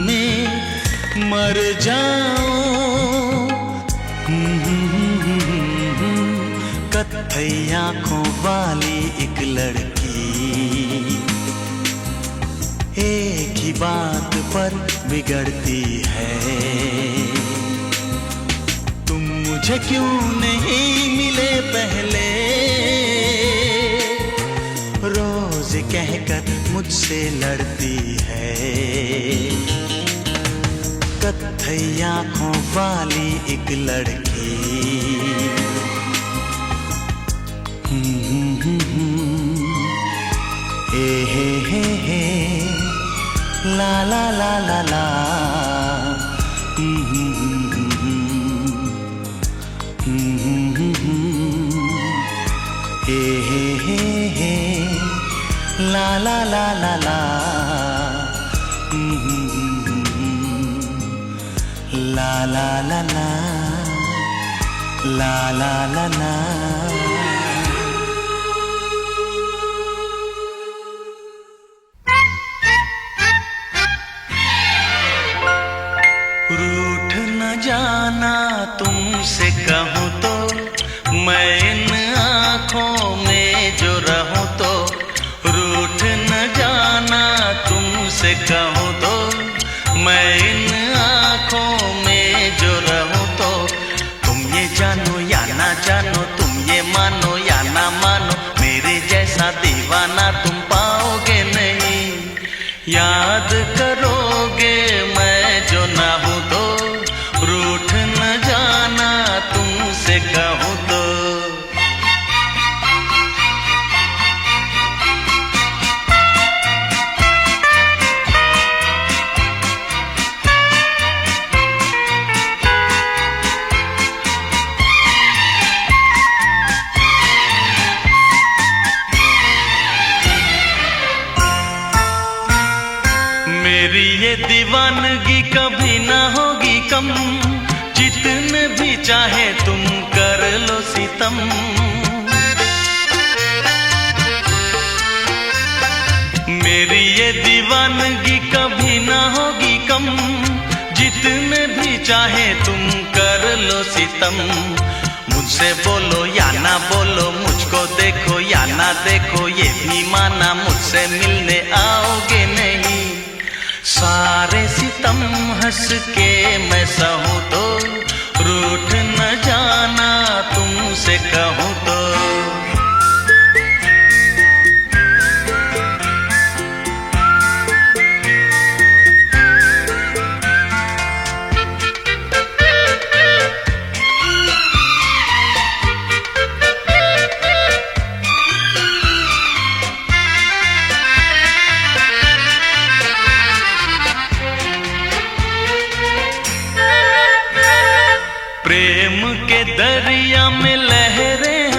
में मर जाऊं। कत्थई आंखों वाली एक लड़की, एक ही बात पर बिगड़ती है। तुम मुझे क्यों नहीं मिले पहले, रोज कहकर मुझसे लड़ती है। कत्थई आंखों वाली एक लड़की, हे ला ला ला ला ला। हे ला ला ला ला ला। ला ला ला ला ला ला ला ला। रूठ न जाना तुमसे कहूँ तो, मैं इन आँखों में जो रहूँ तो। रूठ न जाना तुमसे कहूँ तो, मैं इन आँखों में जो रहूँ तो। तुम ये जानो या ना जानो, तुम ये मानो या ना मानो, मेरे जैसा दीवाना तुम पाओगे नहीं। याद करोगे मैं जो ना हूँ तो, रूठ न जाना तुमसे कहूँ तो। मेरी ये दीवानगी कभी ना होगी कम, जितने भी चाहे तुम कर लो सितम। मेरी ये दीवानगी कभी ना होगी कम, जितने भी चाहे तुम कर लो सितम। मुझसे बोलो या ना बोलो, मुझको देखो या ना देखो, ये भी माना मुझसे मिलने आओगे नहीं। सारे सितम हंस के मैं सहूँ तो, रूठ न जाना तुमसे कहूँ तो। प्रेम के दरिया में लहरें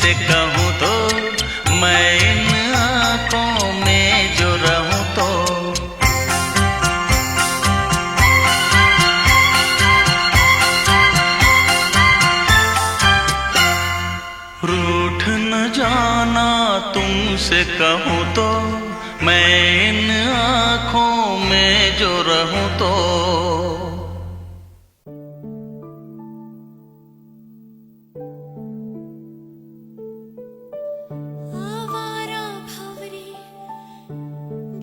तुमसे कहूँ तो मैं इन आँखों में जो रहूँ तो रूठ न जाना तुमसे कहूँ तो मैं इन आँखों में जो रहूँ तो
आवारा भंवरे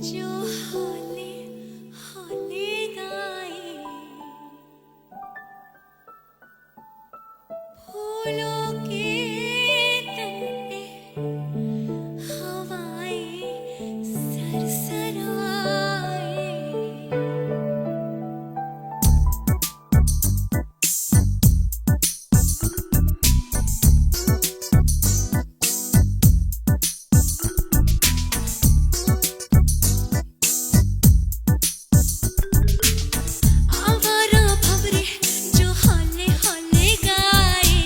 जो हौले हौले गाए, फूलों के तन पे हवाएं सरसराए। आवारा भंवरे जो हौले हौले गाए,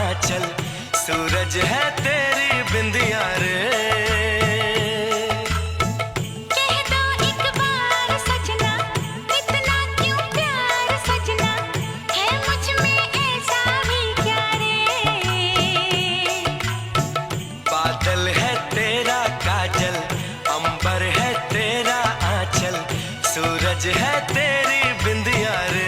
आंचल, सूरज है तेरी बिंदिया रे। सूरज है तेरी बिंदिया रे।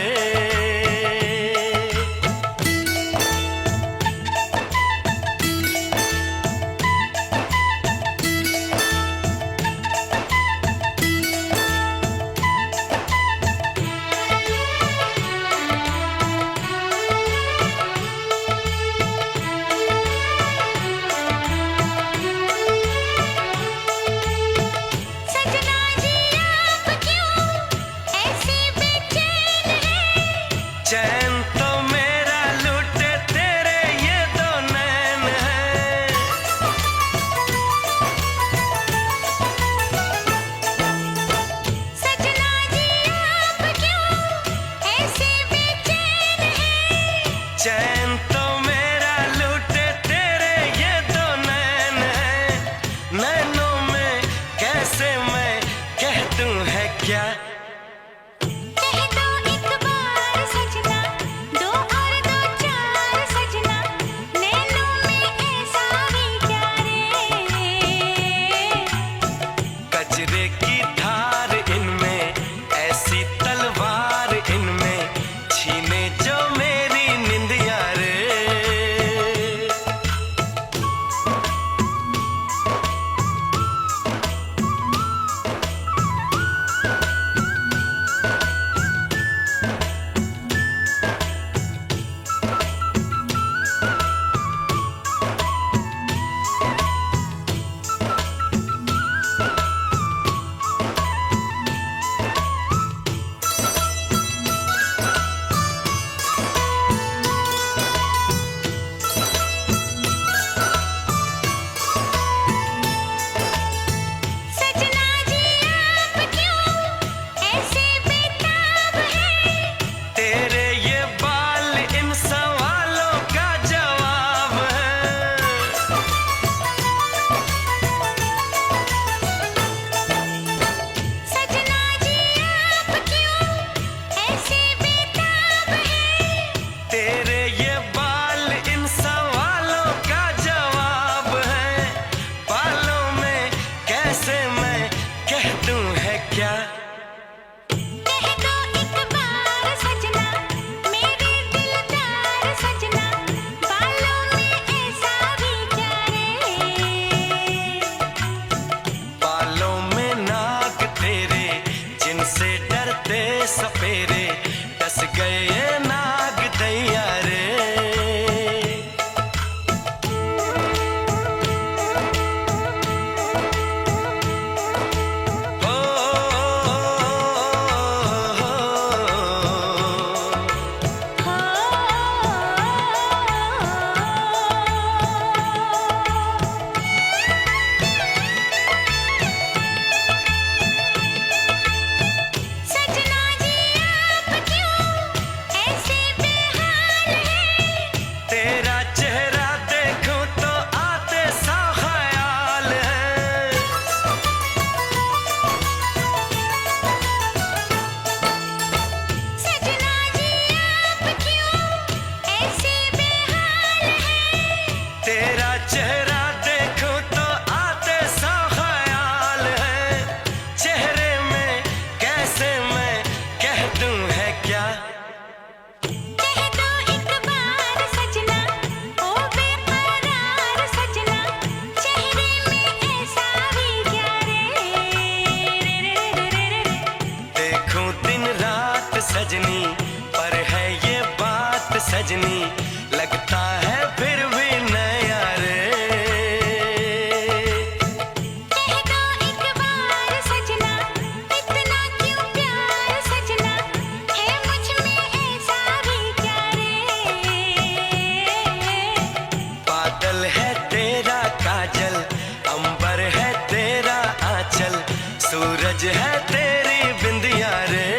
चैन तो मेरा लूटे तेरे ये दो नैन हैं।
सजना जी आप क्यों ऐसे बेचैन हैं?
चैन तो मेरा लूटे तेरे ये दो नैन हैं। नैनों में कैसे मैं कह दूं है क्या। कजरे की धार इनमें, ऐसी तलवार इनमें, छीने जो मेरी निंदिया रे। सपेरे टस गए नाग दैया रे। सजनी पर है ये बात सजनी, लगता है फिर भी नया रे।
कह दो एक बार सजना, इतना क्यों प्यार सजना, है मुझ में ऐसा भी क्या रे।
बादल है तेरा काजल, अंबर है तेरा आंचल, सूरज है तेरी बिंदिया रे।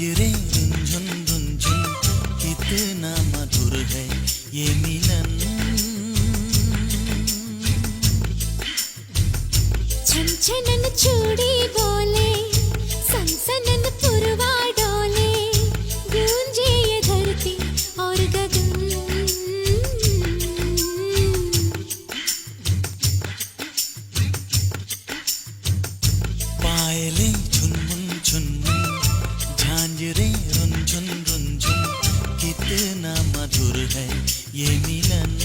झांझरे रुंझुन रुंझुन कितना मधुर है ये मिलन।
छनछनन चूड़ी बोले, सनसनन पुरवा डोले, गूंजे ये धरती और गगन।
पायले झुनमुन झुनमुन झांझरे रुंझुन रुंझुन कितना मधुर है ये मिलन।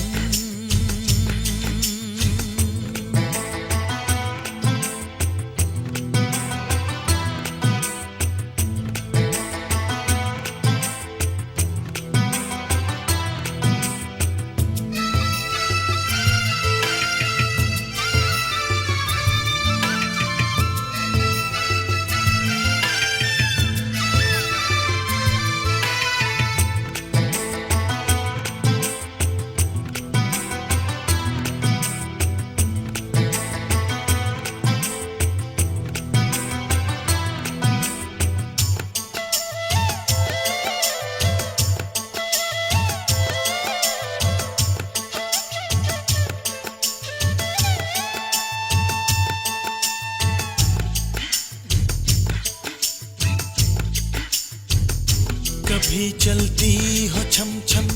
कभी चलती हो छम छम,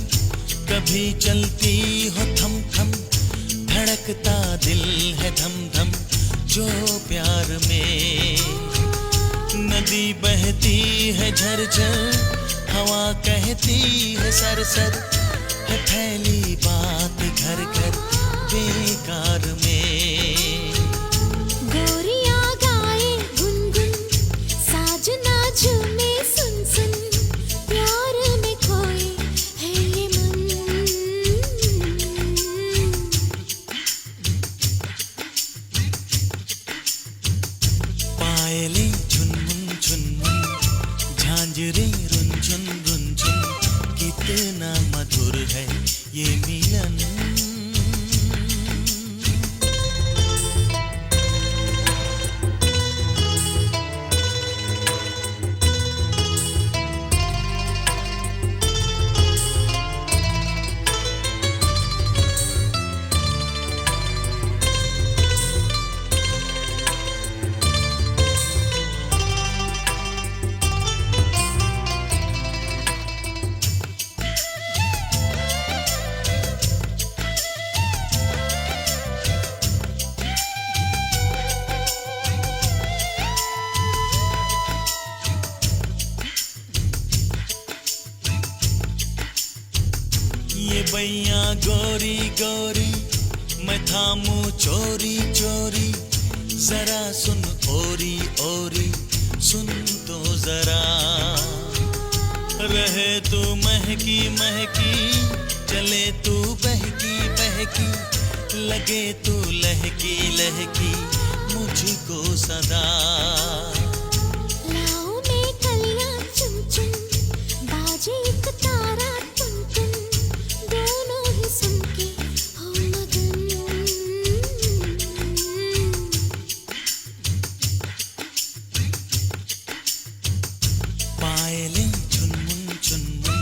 कभी चलती हो थम थम, धड़कता दिल है धम धम जो प्यार में। नदी बहती है झरझर, हवा कहती है सरसर, है फैली बात घर घर बेकार में।
गोरियां गाए गुनगुन, साजना झूमे सुन सुन, प्यार में खोए है ये मन।
पायले झुनमुन झुनमुन झांझरे रुंझुन रुंझुन कितना मधुर है ये मिलन। ये बैया गोरी गोरी मैं थामू चोरी चोरी, जरा सुन ओरी ओरी सुन तो जरा। रहे तू महकी महकी, चले तू बहकी बहकी, लगे तू लहकी लहकी मुझको सदा।
लाओ में कलियां चुन चुन, बाजे एक तारा टुन टुन, दोनों ही सुन के हो मगन।
पायले झुनमुन झुनमुन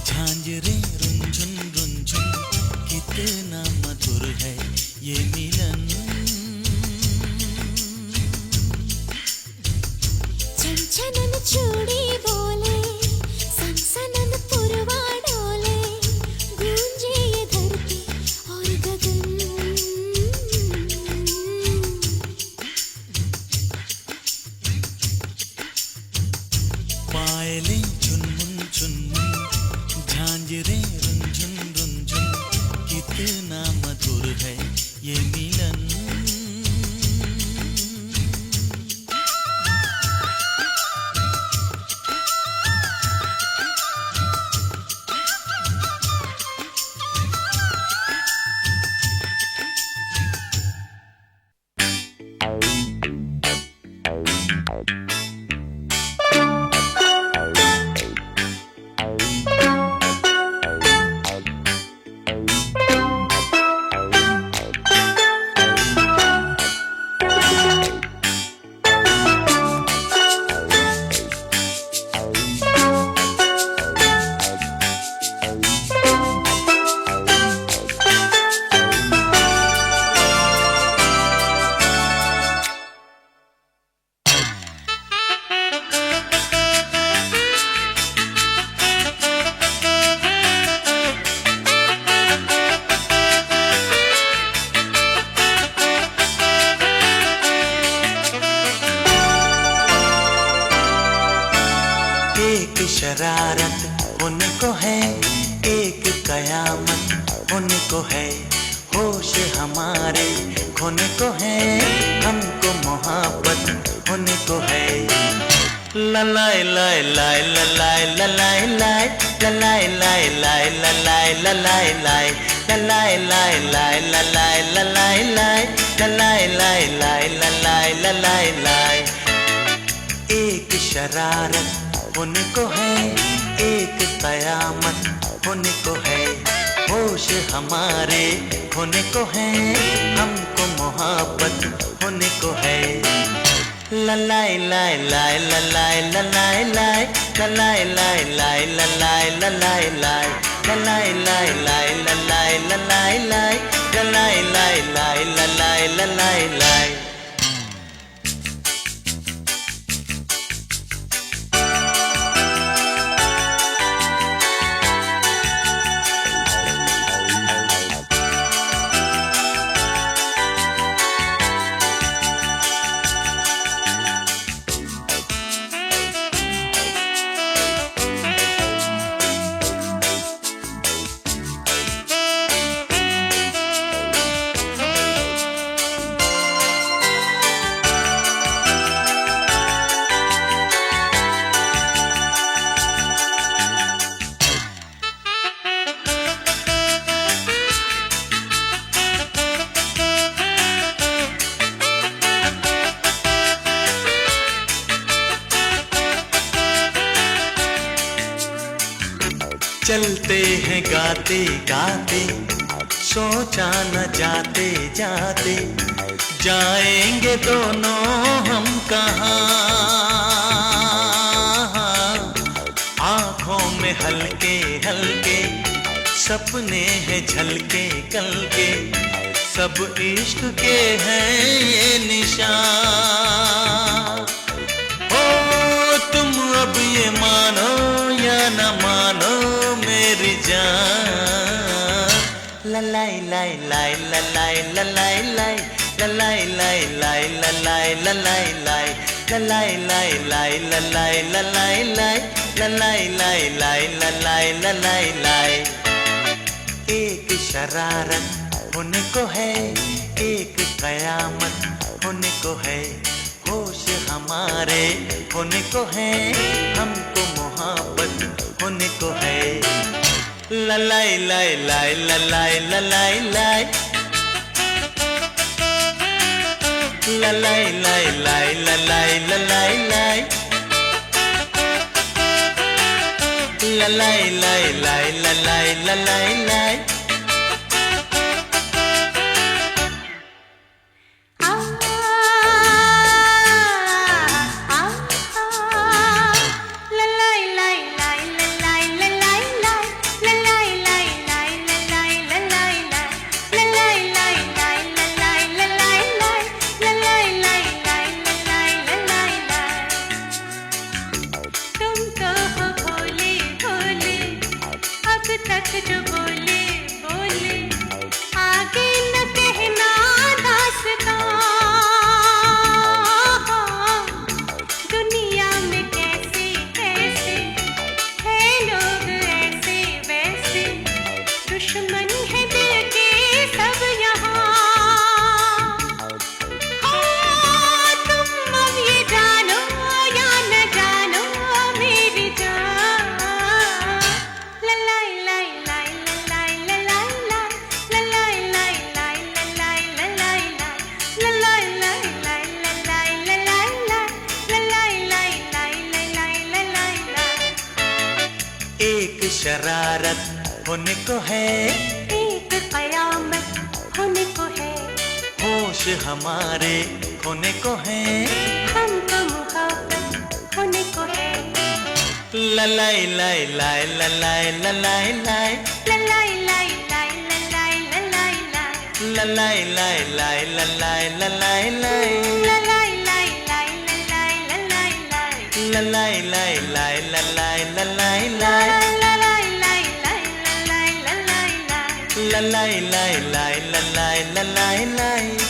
झांझरे रुंझुन रुंझुन कितना मधुर है ये मिलन।
छनछनन चूड़ी बोले, सनसनन पुरवा डोले, गूंजे ये धरती और गगन।
पायले झुनमुन झुनमुन झांझरे रुंझुन रुंझुन कितना मधुर है ये मिलन। एक शरारत होने को है, एक कयामत होने को है, होश हमारे खोने को है, हमको मोहब्बत होने को है। ललाई लाई लाई ललाई ललाई लाई ललाई लाई लाई ललाई ललाई लाई ललाई लाई लाई ललाई ललाई लाई ललाई लाई लाई ललाई ललाई लाई। एक शरारत होने को है, एक कयामत होने को है, होश हमारे होने को है, हमको मोहब्बत होने को है। ललाई लाई लाई ललाई ललाई लाई ललाई लाई लाई ललाई ललाई लाई ललाई लाई लाई ललाई ललाई लाई ललाई लाई लाई ललाई ललाई लाई। चलते हैं गाते गाते, सोचा न जाते जाते, जाएंगे दोनों हम कहाँ। आँखों में हल्के हल्के सपने हैं झलके कल के, सब इश्क के हैं ये निशान। ओ तुम अब ये मानो या न मानो मेरी जान। ललाई लाई लाई ललाई ललाई लाई ललाई लाई लाई ललाई ललाई लाई ललाई लाई लाई ललाई ललाई लाई ललाई लाई लाई ललाई ललाई लाई। एक शरारत होने को है, एक कयामत होने को है, होश हमारे होने को है, हमको मोहब्बत होने को है। ललाई लाई लाई ललाई ललाई लाई ललाई लाई लाई ललाई ललाई लाई ललाई लाई लाई ललाई ललाई लाई।
जो बोले बोले आगे न कहना दास्तां। दुनिया में कैसे कैसे है लोग ऐसे वैसे, दुश्मन है दिल के सब यहाँ। तुम अब ये जानो या न जानो मेरी जान। ललाई लाई
एक शरारत होने को है,
एक कयामत होने को है,
होश हमारे खोने को है,
हमको मोहब्बत होने को है।
ललाई लाई लाई ललाई ललाई लाई
ललाई लाई लाई ललाई ललाई लाई
ललाई लाई लाई ललाई ललाई लाई
ललाई लाई लाई ललाई ललाई लाई
ललाई लाई लाई ललाई ललाई लाई
ललाई लाई लाई ललाई ललाई
ललाई लाई लाई ललाई ललाई लाई।